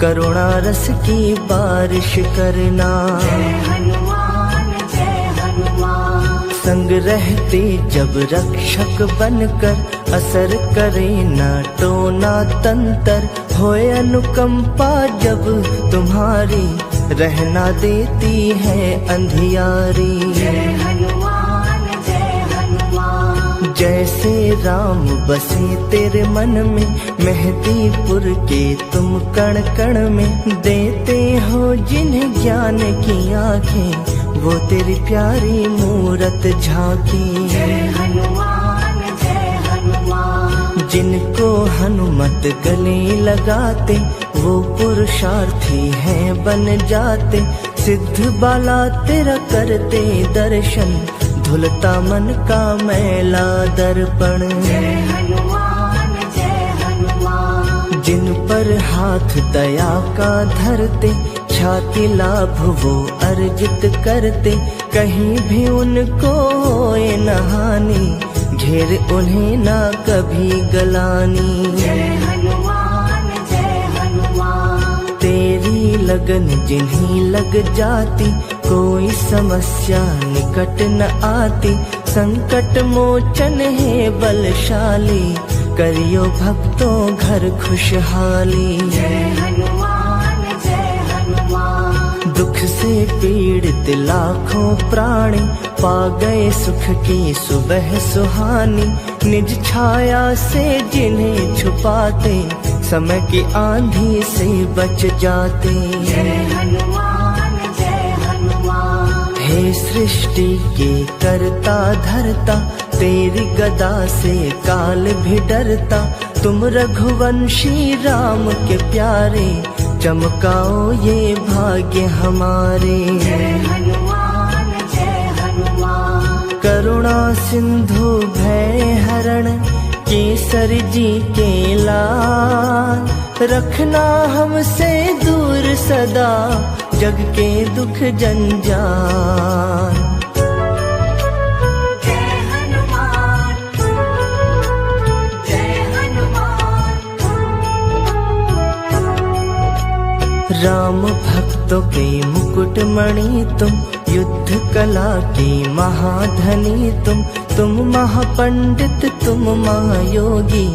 Speaker 1: करुणा रस की बारिश करना।
Speaker 2: जय हनुमान, जय हनुमान।
Speaker 1: संग रहते जब रक्षक बनकर, असर करे ना टोना तंतर, होए अनुकंपा जब तुम्हारी, रहना देती है अंधियारी।
Speaker 2: जय हनुमान, जय हनुमान।
Speaker 1: जैसे राम बसे तेरे मन में, मेहदीपुर के तुम कण कण में, देते हो जिन्हें ज्ञान की आंखें, वो तेरी प्यारी मूरत झांकी।
Speaker 2: जय हनुमान,
Speaker 1: जिनको हनुमत गले लगाते वो पुरुषार्थी हैं बन जाते। सिद्ध बाला तेरा करते दर्शन धुलता मन का मैला दर्पण।
Speaker 2: जय हनुमान जय हनुमान।
Speaker 1: जिन पर हाथ दया का धरते ख्याति लाभ वो अर्जित करते। कहीं भी उनको होए न हानि घेर उन्हें ना कभी गलानी।
Speaker 2: जय हनुमान जय हनुमान।
Speaker 1: तेरी लगन जिन्हीं लग जाती कोई समस्या निकट न आती। संकट मोचन है बलशाली करियो भक्तों घर खुशहाली।
Speaker 2: जय हनुमान जय हनुमान।
Speaker 1: दुख से पीड़ित लाखों प्राणी पा गए सुख की सुबह सुहानी। निज छाया से जिन्हें छुपाते समय की आंधी से बच जाते।
Speaker 2: जय हनुमान जय हनुमान।
Speaker 1: हे सृष्टि के करता धरता तेरी गदा से काल भी डरता। तुम रघुवंशी राम के प्यारे चमकाओ ये भाग्य हमारे।
Speaker 2: जय हनुमान जय हनुमान।
Speaker 1: करुणा सिंधु भय हरण केसरी जी के लाल। रखना हमसे दूर सदा जग के दुख जंजाल।
Speaker 2: जय हनुमान जय हनुमान।
Speaker 1: राम भक्तों के मुकुट मणि तुम युद्ध कला की महाधनी तुम महापंडित तुम महायोगी।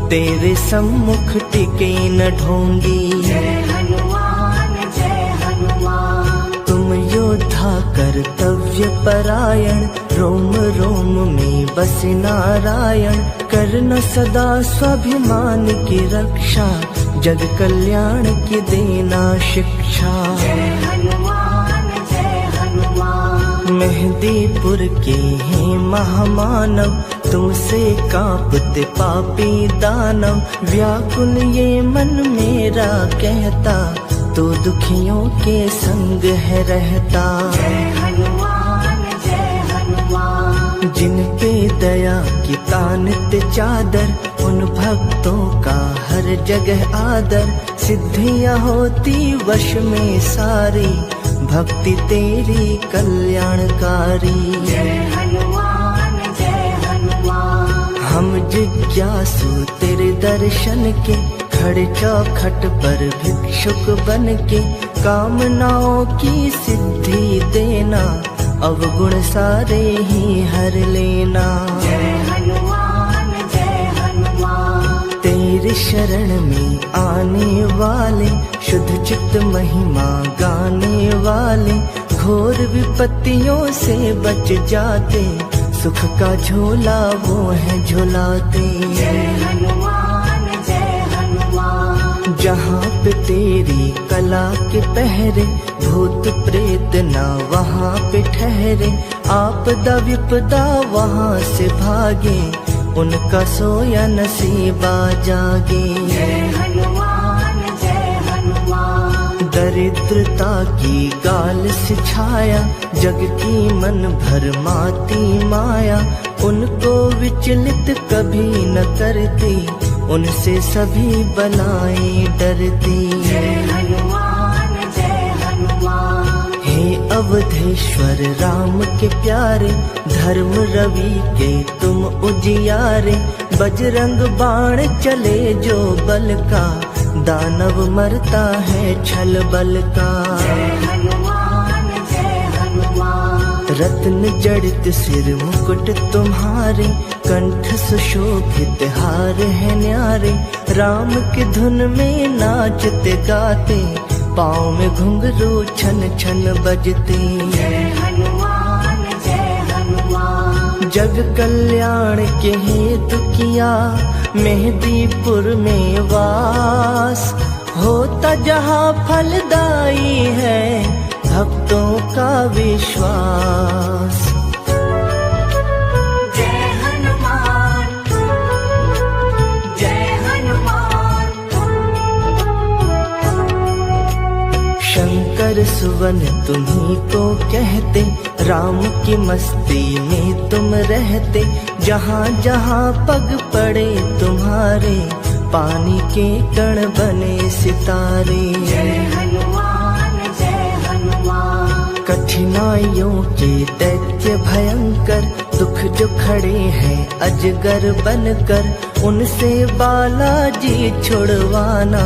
Speaker 1: तेरे सम्मुख टिके न ढोंगी।
Speaker 2: जय हनुमान जय हनुमान।
Speaker 1: तुम योद्धा कर्तव्य परायण रोम रोम में बसे नारायण। करना सदा स्वाभिमान की रक्षा जग कल्याण की देना शिक्षा।
Speaker 2: जय हनुमान जय हनुमान।
Speaker 1: मेहंदीपुर के हैं महामानव तुमसे कांपते पापी दानव। व्याकुल ये मन मेरा कहता तो दुखियों के संग है रहता।
Speaker 2: जय हनुमान जय हनुमान।
Speaker 1: जिन पे दया की तानित चादर उन भक्तों का हर जगह आदर। सिद्धियां होती वश में सारी भक्ति तेरी कल्याणकारी।
Speaker 2: जय हनुमान जय हनुमान।
Speaker 1: हम जिज्ञासु तेरे दर्शन के खड़े चौखट पर भिक्षुक बन के। कामनाओं की सिद्धि देना अवगुण सारे ही हर लेना।
Speaker 2: जय हनुमान जय हनुमान।
Speaker 1: तेरे शरण में आने वाले शुद्ध चित्त महिमा गाने वाले। घोर विपत्तियों से बच जाते सुख का झोला वो है झुलाते।
Speaker 2: जय हनुमान जय हनुमान।
Speaker 1: जहाँ पे तेरी कला के पहरे भूत प्रेत ना वहाँ पे ठहरे। आपदा विपदा वहाँ से भागे उनका सोया नसीबा जागे।
Speaker 2: जय हनुमान जय हनुमान।
Speaker 1: दरिद्रता की गाल से छाया जग की मन भर माती माया। उनको विचलित कभी न करती उनसे सभी बलाएं डरती।
Speaker 2: जय हनुमान जय हनुमान।
Speaker 1: हे अवधेश्वर राम के प्यारे धर्म रवि के तुम उजियारे। बजरंग बाण चले जो बल का दानव मरता है छल बल का।
Speaker 2: जय हनुमान जय हनुमान।
Speaker 1: रत्न जड़ित सिर मुकुट तुम्हारे कंठ सुशोभित हार है न्यारे। राम की धुन में नाचते गाते पाँव में घुंघरू छन छन बजते।
Speaker 2: जय हनुमान जय हनुमान।
Speaker 1: जग कल्याण के हेतु किया मेहंदीपुर में वास। होता जहाँ फलदायी है भक्तों का विश्वास।
Speaker 2: जय हनुमान
Speaker 1: नर सुवन तुम्ही को कहते, राम की मस्ती में तुम रहते। जहाँ जहाँ पग पड़े तुम्हारे, पानी के कण बने सितारे।
Speaker 2: जय हनुमान जय हनुमान।
Speaker 1: कठिनाइयों के दैत्य भयंकर, दुख जो खड़े हैं अजगर बनकर, उनसे बालाजी छुड़वाना,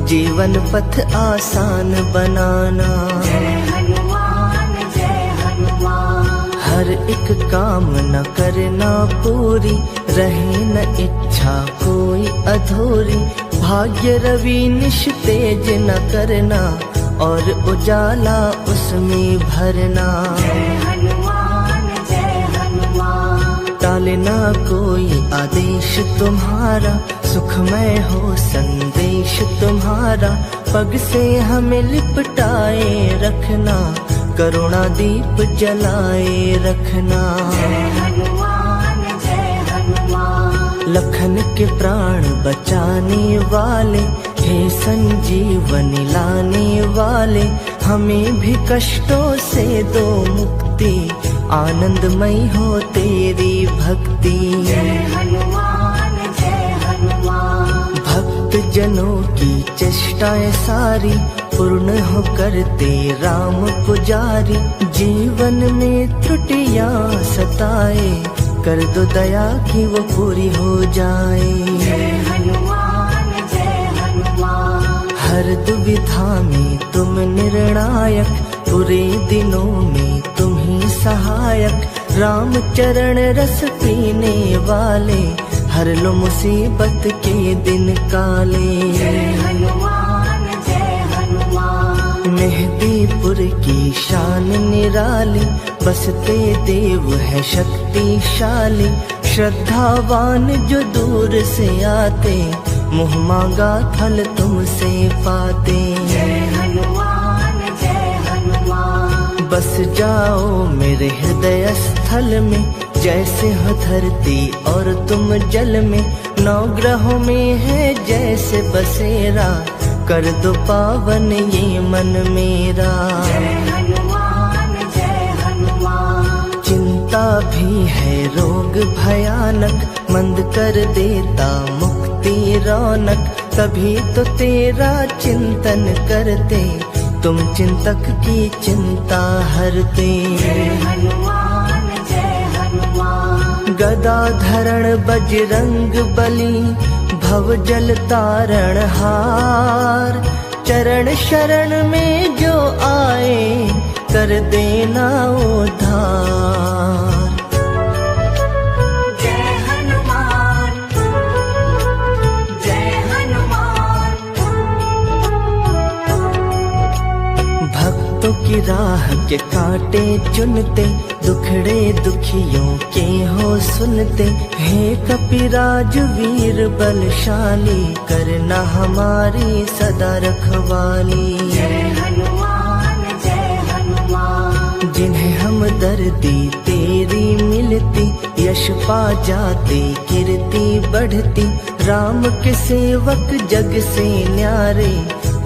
Speaker 1: जीवन पथ आसान बनाना।
Speaker 2: जय हनुमान जय हनुमान।
Speaker 1: हर एक कामना करना पूरी, रहे न इच्छा कोई अधूरी। भाग्य रवि निश तेज न करना, और उजाला उसमें भरना।
Speaker 2: जय हनुमान जय हनुमान।
Speaker 1: टालना कोई आदेश तुम्हारा, सुखमय हो संदेश तुम्हारा। पग से हमें लिपटाए रखना, करुणा दीप जलाए रखना।
Speaker 2: जय हनुमान जय हनुमान।
Speaker 1: लखन के प्राण बचाने वाले, हे संजीवनी लाने वाले। हमें भी कष्टों से दो मुक्ति, आनंदमयी हो तेरी भक्ति।
Speaker 2: जय हनुमान जय हनुमान।
Speaker 1: भक्त जनों की चेष्टाएं सारी, पूर्ण हो करते राम पुजारी। जीवन में त्रुटियां सताए, कर दो दया कि वो पूरी हो जाए।
Speaker 2: जय हनुमान जय हनुमान।
Speaker 1: हर दुविधा में तुम निर्णायक, बुरे दिनों में तुम ही सहायक। राम चरण रस पीने वाले, हर लो मुसीबत के दिन काले।
Speaker 2: जय हनुमान जय हनुमान।
Speaker 1: मेहदीपुर की शान निराली, बसते देव है शक्तिशाली। श्रद्धावान जो दूर से आते, मुँह मांगा फल तुमसे पाते।
Speaker 2: जय हनुमान जय हनुमान।
Speaker 1: बस जाओ मेरे हृदय स्थल में, जैसे हो धरती और तुम जल में। नौ ग्रहों में है जैसे बसेरा, कर दो पावन ये मन मेरा।
Speaker 2: जय हनुमान जय हनुमान।
Speaker 1: चिंता भी है रोग भयानक, मंद कर देता मुक्ति रौनक। तभी तो तेरा चिंतन करते, तुम चिंतक की चिंता हरते।
Speaker 2: जय हनुमान जय हनुमान।
Speaker 1: गदा धरण बजरंग बली, भव जल तारण हार। चरण शरण में जो आए, कर देना उद्धार।
Speaker 2: जय हनुमान जय हनुमान।
Speaker 1: भक्तों की राह के कांटे चुनते, दुखड़े दुखियों के हो सुनते। हे कपिराज वीर बलशाली, करना हमारी सदा रखवाली।
Speaker 2: जय हनुमान जय हनुमान।
Speaker 1: जिन्हें हम दर्दी तेरी मिलती, यश पा जाते कीर्ति बढ़ती। राम के सेवक जग से न्यारे,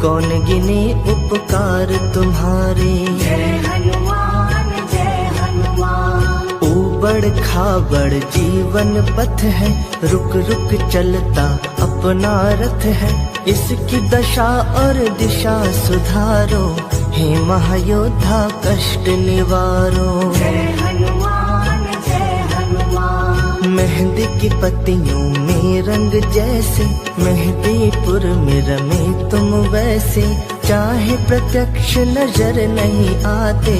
Speaker 1: कौन गिने उपकार तुम्हारे।
Speaker 2: जय हनुमान जय हनुमान।
Speaker 1: ऊबड़ खाबड़ जीवन पथ है, रुक रुक चलता अपना रथ है। इसकी दशा और दिशा सुधारो, हे महायोद्धा कष्ट निवारो।
Speaker 2: जय हनुमान जय हनुमान।
Speaker 1: मेहंदी की पत्तियों में रंग जैसे, मेहंदीपुर में रमे तुम वैसे। चाहे प्रत्यक्ष नजर नहीं आते,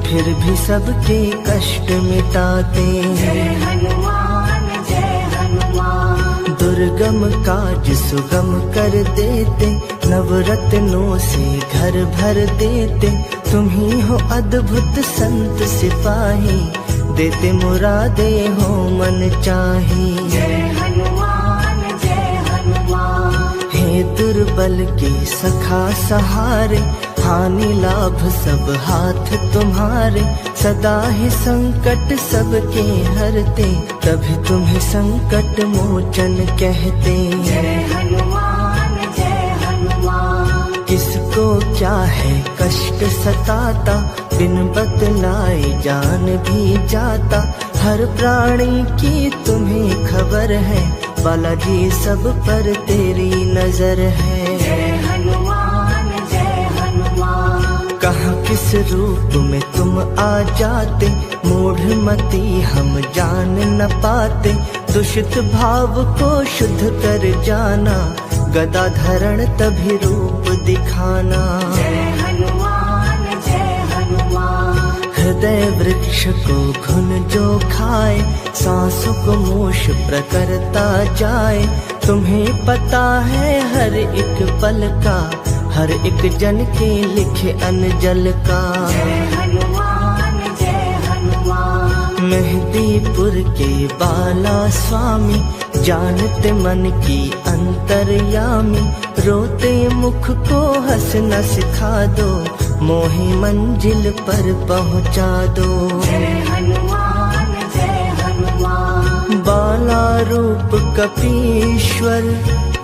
Speaker 1: फिर भी सबके कष्ट मिटाते।
Speaker 2: जय हनुमान जय हनुमान।
Speaker 1: दुर्गम काज सुगम कर देते, नवरत्नों से घर भर देते। तुम ही हो अद्भुत संत सिपाही, देते मुरादे हो मन चाही।
Speaker 2: जय हनुमान जय हनुमान।
Speaker 1: हे दुर्बल के सखा सहारे, हानि लाभ सब हाथ तुम्हारे। सदा ही संकट सबके हरते, तभी तुम्हें संकट मोचन कहते।
Speaker 2: जय हनुमान जय हनुमान।
Speaker 1: किसको तुमको क्या है कष्ट सताता, बिन बतलाए जान भी जाता। हर प्राणी की तुम्हें खबर है, बालाजी सब पर तेरी नजर है।
Speaker 2: जय हनुमान जय हनुमान।
Speaker 1: कहाँ किस रूप में तुम आ जाते, मूढ़मती हम जान न पाते। दूषित भाव को शुद्ध कर जाना, गदा धरण तभी रूप दिखाना।
Speaker 2: जय हनुमान जय हनुमान।
Speaker 1: हृदय वृक्ष को घुन जो खाए, सांसों को मोश प्रकरता जाए। तुम्हें पता है हर एक पल का, हर एक जन के लिखे अनजल का।
Speaker 2: जय हनुमान जय हनुमान।
Speaker 1: मेहदीपुर के बाला स्वामी, जानते मन की अंतर्यामी। रोते मुख को हंसना सिखा दो, मोहे मंजिल पर पहुंचा दो।
Speaker 2: जय हनुमान जय हनुमान।
Speaker 1: बाला रूप कपीश्वर,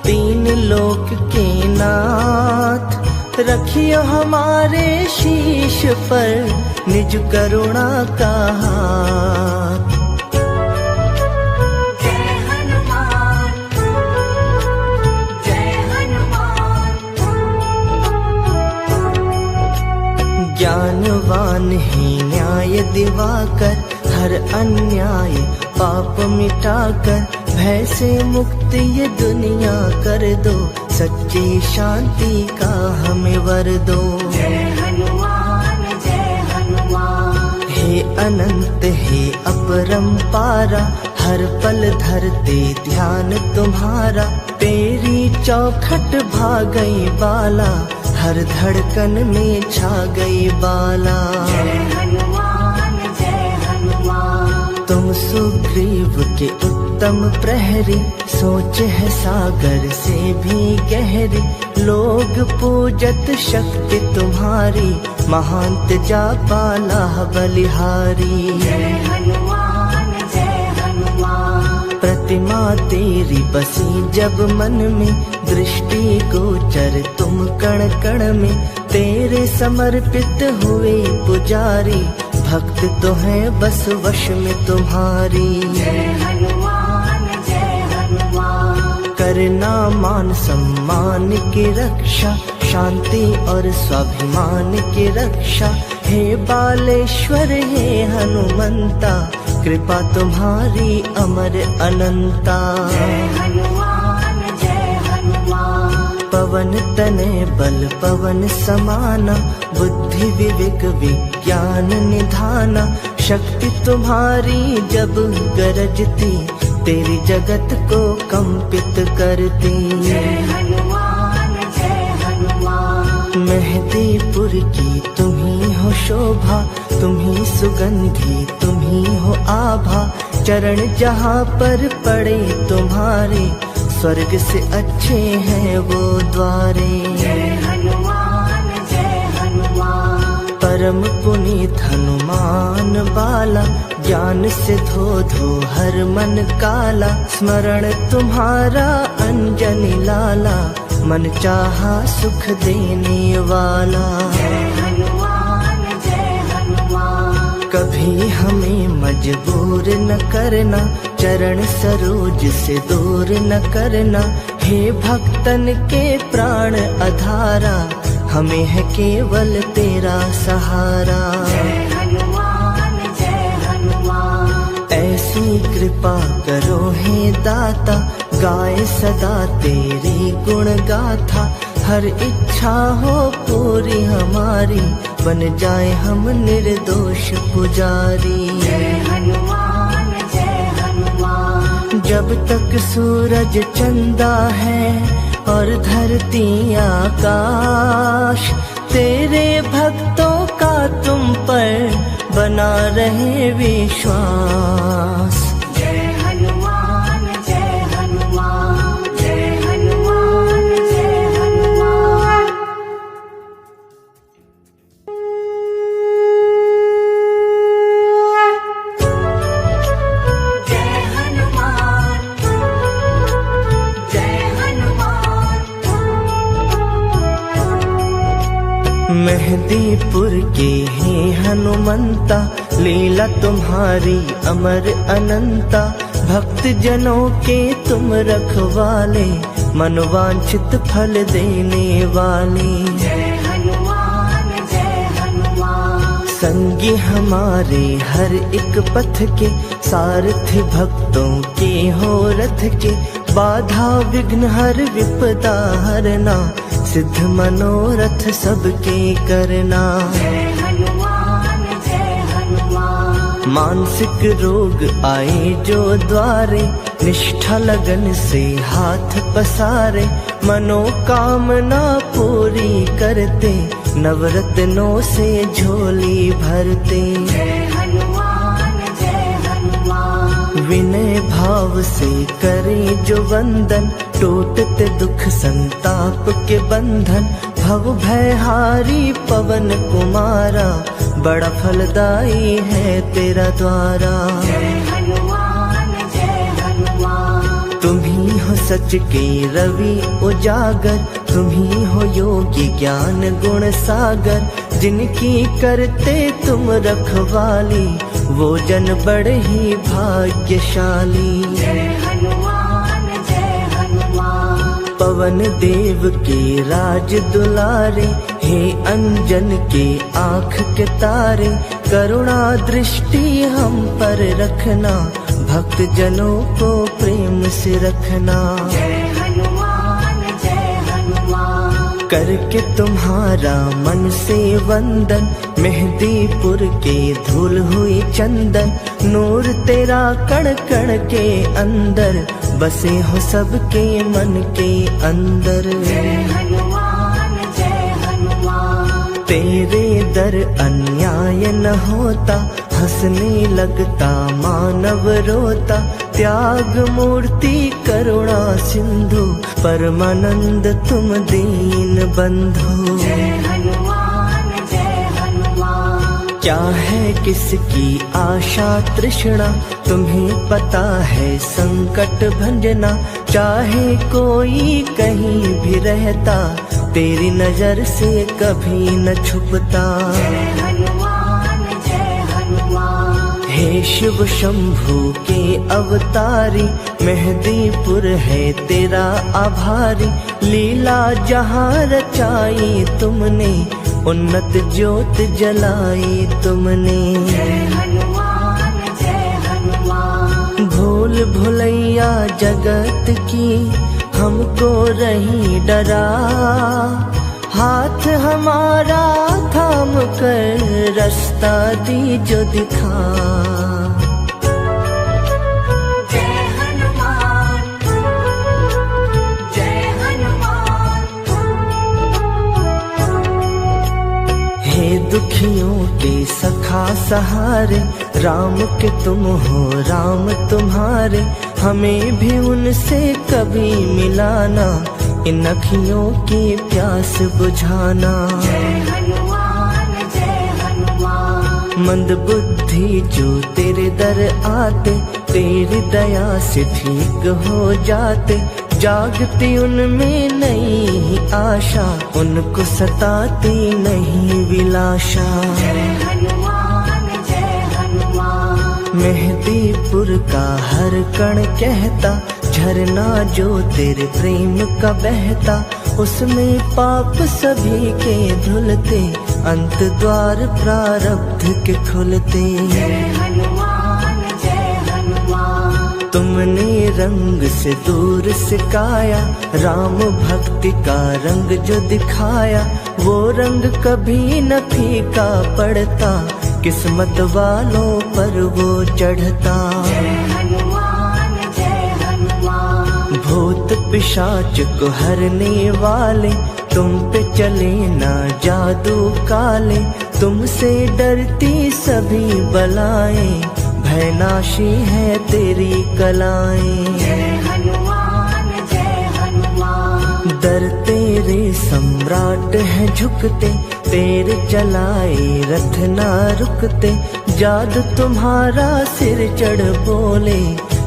Speaker 1: तीन लोक के नाथ। रखियो हमारे शीश पर निज करुणा का हाथ।
Speaker 2: जय हनुमान जय हनुमान।
Speaker 1: ज्ञानवान ही न्याय दिवाकर, हर अन्याय पाप मिटाकर। भय से मुक्त ये दुनिया कर दो, सच्ची शांति का हमें वर दो।
Speaker 2: जय हनुमान जय हनुमान।
Speaker 1: हे अनंत हे अपरंपारा, हर पल धरते ध्यान तुम्हारा। तेरी चौखट भा गई बाला, हर धड़कन में छा गई बाला।
Speaker 2: जय हनुमान जय हनुमान।
Speaker 1: तुम सुग्रीव के उत्तम प्रहरी, सोच है सागर से भी गहरी। लोग पूजत शक्ति तुम्हारी, महांत जापाला बलिहारी।
Speaker 2: जय हनुमान जय हनुमान।
Speaker 1: प्रतिमा तेरी बसी जब मन में, दृष्टि गोचर तुम कण कण में। तेरे समर्पित हुए पुजारी, भक्त तो है बस वश में तुम्हारी।
Speaker 2: जय हनुमान जय हनुमान।
Speaker 1: करना मान सम्मान की रक्षा, शांति और स्वाभिमान की रक्षा। हे बालेश्वर हे हनुमंता, कृपा तुम्हारी अमर अनंता।
Speaker 2: जय हनुमान जय हनुमान।
Speaker 1: पवन तनय बल पवन समाना, बुद्धि विवेक विज्ञान निधाना। शक्ति तुम्हारी जब गरजती, तेरी जगत को कंपित करती।
Speaker 2: जय हनुमान जय हनुमान।
Speaker 1: मेहदीपुर की तुम्ही हो शोभा, तुम्ही सुगंधी तुम्ही हो आभा। चरण जहाँ पर पड़े तुम्हारे, स्वर्ग से अच्छे हैं वो द्वारे।
Speaker 2: जय हनुमान जय हनुमान।
Speaker 1: परम पुनीत हनुमान बाला, ज्ञान से धो धो हर मन काला। स्मरण तुम्हारा अंजनी लाला, मन चाहा सुख देने वाला।
Speaker 2: जय हनुमान जय हनुमान।
Speaker 1: कभी हमें मजबूर न करना, चरण सरोज से दूर न करना। हे भक्तन के प्राण आधारा, हमें है केवल तेरा सहारा।
Speaker 2: जय हनुमान जय हनुमान।
Speaker 1: ऐसी कृपा करो हे दाता, गाए सदा तेरी गुण गाथा। हर इच्छा हो पूरी हमारी, बन जाए हम निर्दोष पुजारी।
Speaker 2: जय हनुमान जय हनुमान।
Speaker 1: जब तक सूरज चंदा है और धरती आकाश, तेरे भक्तों का तुम पर बना रहे विश्वास।
Speaker 2: जय हनुमान जय हनुमान। जय हनुमान जय हनुमान। जय हनुमान जय हनुमान।
Speaker 1: मेहदीपुर के हैं हनुमंता, लीला तुम्हारी अमर अनंता। भक्त जनों के तुम रखवाले, मनोवांछित फल देने वाले।
Speaker 2: जय हनुमान जय हनुमान।
Speaker 1: संगी हमारे हर एक पथ के, सारथी भक्तों के हो रथ के। बाधा विघ्न हर विपदा हरना, सिद्ध मनोरथ सबके करना।
Speaker 2: जय हनुमान जय हनुमान।
Speaker 1: मानसिक रोग आए जो द्वारे, निष्ठा लगन से हाथ पसारे। मनोकामना पूरी करते, नवरत्नों से झोली भरते।
Speaker 2: जय हनुमान जय हनुमान।
Speaker 1: विनय भाव से करे जो वंदन, टूटते दुख संताप के बंधन। भव भयहारी पवन कुमारा, बड़ा फलदाई है तेरा द्वारा।
Speaker 2: जय हनुमान जय हनुमान।
Speaker 1: तुम ही हो सच के रवि उजागर, तुम ही हो योगी ज्ञान गुण सागर। जिनकी करते तुम रखवाली, वो जन बड़े ही भाग्यशाली।
Speaker 2: जय हनुमान जय हनुमान।
Speaker 1: पवन देव के राज दुलारे, हे अंजन के आँख के तारे। करुणा दृष्टि हम पर रखना, भक्त जनों को प्रेम से रखना।
Speaker 2: जय हनुमान जय हनुमान।
Speaker 1: करके तुम्हारा मन से वंदन, मेहदीपुर के धूल हुई चंदन। नूर तेरा कण कण के अंदर, बसे हो सबके मन के अंदर।
Speaker 2: जय हनुमान जय हनुमान।
Speaker 1: तेरे दर अन्याय न होता, हंसने लगता मानव रोता। त्याग मूर्ति करुणा सिंधु, परमानंद तुम दीन बंधु।
Speaker 2: जय हनुमान जय हनुमान।
Speaker 1: क्या है किसकी आशा तृष्णा, तुम्हें पता है संकट भंजना। चाहे कोई कहीं भी रहता, तेरी नजर से कभी न छुपता।
Speaker 2: जय हनुमान जय हनुमान।
Speaker 1: हे शिव शंभु के अवतारी, मेहदीपुर है तेरा आभारी। लीला जहाँ रचाई तुमने, उन्नत ज्योत जलाई तुमने।
Speaker 2: जय हनुमान जय हनुमान।
Speaker 1: भूल भुलैया जगत की, हमको रही डरा। हाथ हमारा थाम कर, रास्ता दीजो दिखा।
Speaker 2: जय हनुमान जय हनुमान।
Speaker 1: हे दुखियों के सखा सहारे, राम के तुम हो राम तुम्हारे। हमें भी उनसे कभी मिलाना, इन अखियों की प्यास बुझाना।
Speaker 2: जय हनुमान जय हनुमान।
Speaker 1: मंद बुद्धि जो तेरे दर आते, तेरी दया से ठीक हो जाते। जागती उनमें नई आशा, उनको सताती नहीं विलाशा।
Speaker 2: जय हनुमान जय हनुमान।
Speaker 1: मेहदीपुर का हर कण कहता, झरना जो तेरे प्रेम का बहता। उसमें पाप सभी के धुलते, अंत द्वार प्रारब्ध के खुलते।
Speaker 2: जय हनुमान जय हनुमान।
Speaker 1: तुमने रंग से दूर सिखाया, राम भक्ति का रंग जो दिखाया। वो रंग कभी न फीका पड़ता, किस्मत वालों पर वो चढ़ता।
Speaker 2: जय हनुमान जय हनुमान।
Speaker 1: भूत पिशाच को हरने वाले, तुम पे चले ना जादू काले। तुमसे डरती सभी बलाएं, भयनाशी है तेरी कलाएं।
Speaker 2: जय हनुमान जय हनुमान।
Speaker 1: दर तेरे सम्राट है झुकते, तेरे चलाए रथ ना रुकते। जादू तुम्हारा सिर चढ़ बोले,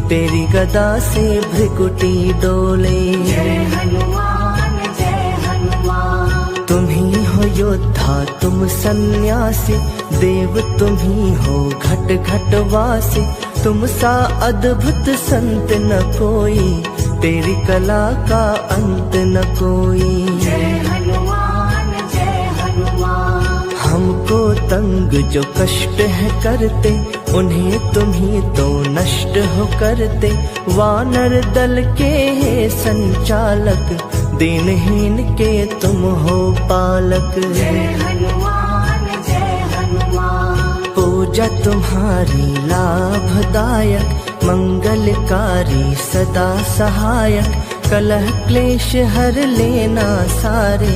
Speaker 1: तेरी गदा से भृकुटी डोले।
Speaker 2: जय हनुमान जय हनुमान।
Speaker 1: तुम ही हो योद्धा तुम सन्यासी, देव तुम ही हो घट घट वासी। तुम सा अद्भुत संत न कोई, तेरी कला का अंत न कोई।
Speaker 2: जय हनुमान जय हनुमान।
Speaker 1: हमको तंग जो कष्ट है करते, उन्हें तुम ही तो नष्ट हो करते। वानर दल के संचालक, दीनहीन के तुम हो पालक।
Speaker 2: जय हनुमान जय हनुमान।
Speaker 1: पूजा तुम्हारी लाभदायक, मंगलकारी सदा सहायक। कलह क्लेश हर लेना सारे,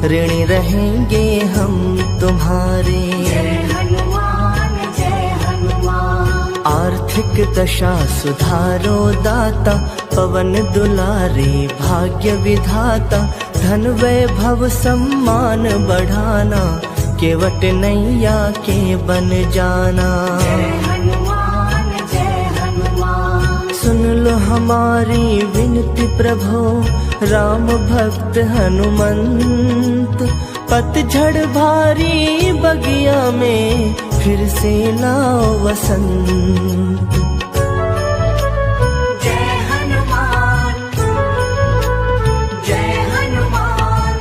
Speaker 1: ऋणी रहेंगे हम तुम्हारे।
Speaker 2: जय हनुमान जय हनुमान।
Speaker 1: आर्थिक दशा सुधारो दाता, पवन दुलारे भाग्य विधाता। धन वैभव सम्मान बढ़ाना, केवट नैया के बन जाना।
Speaker 2: जय हनुमान जय हनुमान।
Speaker 1: सुन लो हमारी विनती प्रभो, राम भक्त हनुमंत। पतझड़ भारी बगिया में, फिर से लाओ वसंत।
Speaker 2: जय हनुमान जय हनुमान।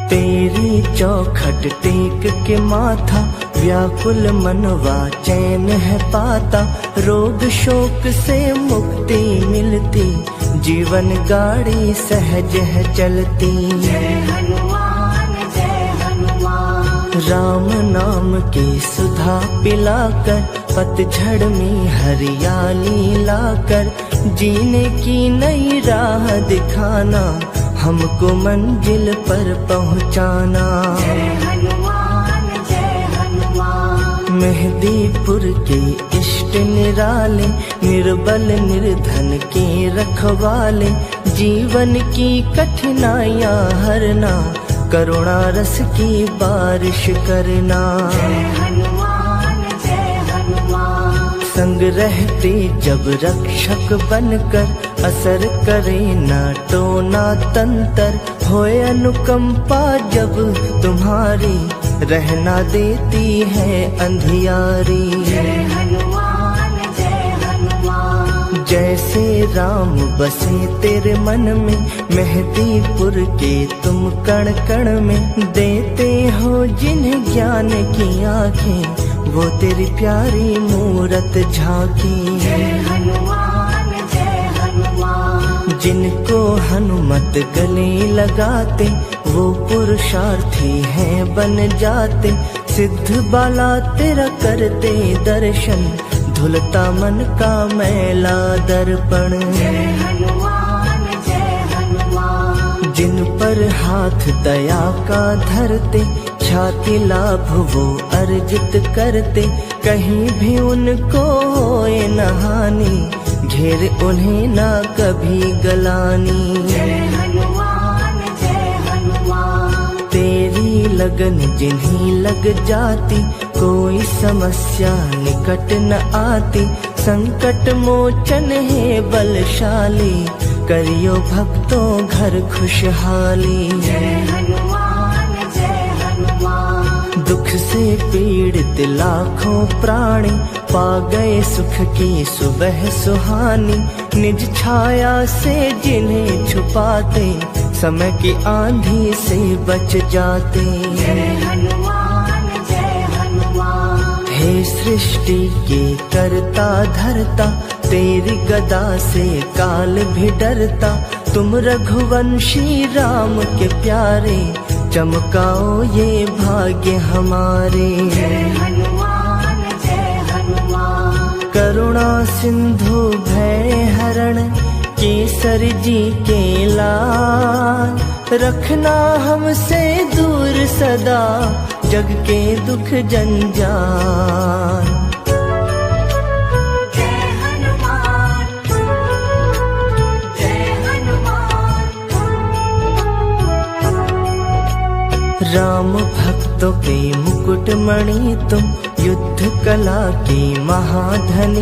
Speaker 1: तेरी चौखट टेक के माथा, व्याकुल मनवा चैन है पाता। रोग शोक से मुक्ति मिलती, जीवन गाड़ी सहज है चलती।
Speaker 2: जय हनुमान जय हनुमान।
Speaker 1: राम नाम की सुधा पिलाकर, पतझड़ में हरियाली लाकर। जीने की नई राह दिखाना, हमको मंजिल पर पहुँचाना।
Speaker 2: जय हनुमान जय हनुमान।
Speaker 1: मेहदीपुर के इष्ट निराले, निर्बल निर्धन के रखवाले। जीवन की कठिनाइयाँ हरना, करुणा रस की बारिश करना।
Speaker 2: जय हनुमान जय हनुमान।
Speaker 1: संग रहते जब रक्षक बनकर, असर करे ना टोना तंतर। होए अनुकंपा जब तुम्हारी, रहना देती है अंधियारी।
Speaker 2: जय हनुमान जय हनुमान।
Speaker 1: जैसे राम बसे तेरे मन में, मेहदीपुर के तुम कण कण में। देते हो जिन्हें ज्ञान की आँखें, वो तेरी प्यारी मूरत झांकी।
Speaker 2: जय हनुमान जय हनुमान।
Speaker 1: जिनको हनुमत गले लगाते, वो पुरुषार्थी हैं बन जाते। सिद्ध बाला तेरा करते दर्शन, धुलता मन का मैला दर्पण।
Speaker 2: जय हनुमान जय हनुमान।
Speaker 1: जिन पर हाथ दया का धरते, छाती लाभ वो अर्जित करते। कहीं भी उनको होए न हानि, घेर उन्हें ना कभी गलानी।
Speaker 2: जय हनुमान जय हनुमान।
Speaker 1: तेरी लगन जिन्हीं लग जाती, कोई समस्या निकट न आती। संकट मोचन है बलशाली, करियो भक्तों घर खुशहाली।
Speaker 2: जय हनुमान जय हनुमान।
Speaker 1: दुख से पीड़ित लाखों प्राणी, पा गए सुख की सुबह सुहानी। निज छाया से जिन्हें छुपाते, समय की आंधी से बच जाते।
Speaker 2: जय हनुमान जय हनुमान।
Speaker 1: हे सृष्टि के करता धरता, तेरी गदा से काल भी डरता। तुम रघुवंशी राम के प्यारे, चमकाओ ये भाग्य हमारे।
Speaker 2: जय हनुमान जय हनुमान।
Speaker 1: करुणा सिंधु भय हरण, केसर जी के लाल। रखना हमसे दूर सदा, जग के दुख जंजाल।
Speaker 2: जय हनुमान जय हनुमान।
Speaker 1: राम भक्तों के मुकुट मणि तुम, युद्ध कला की महाधनी।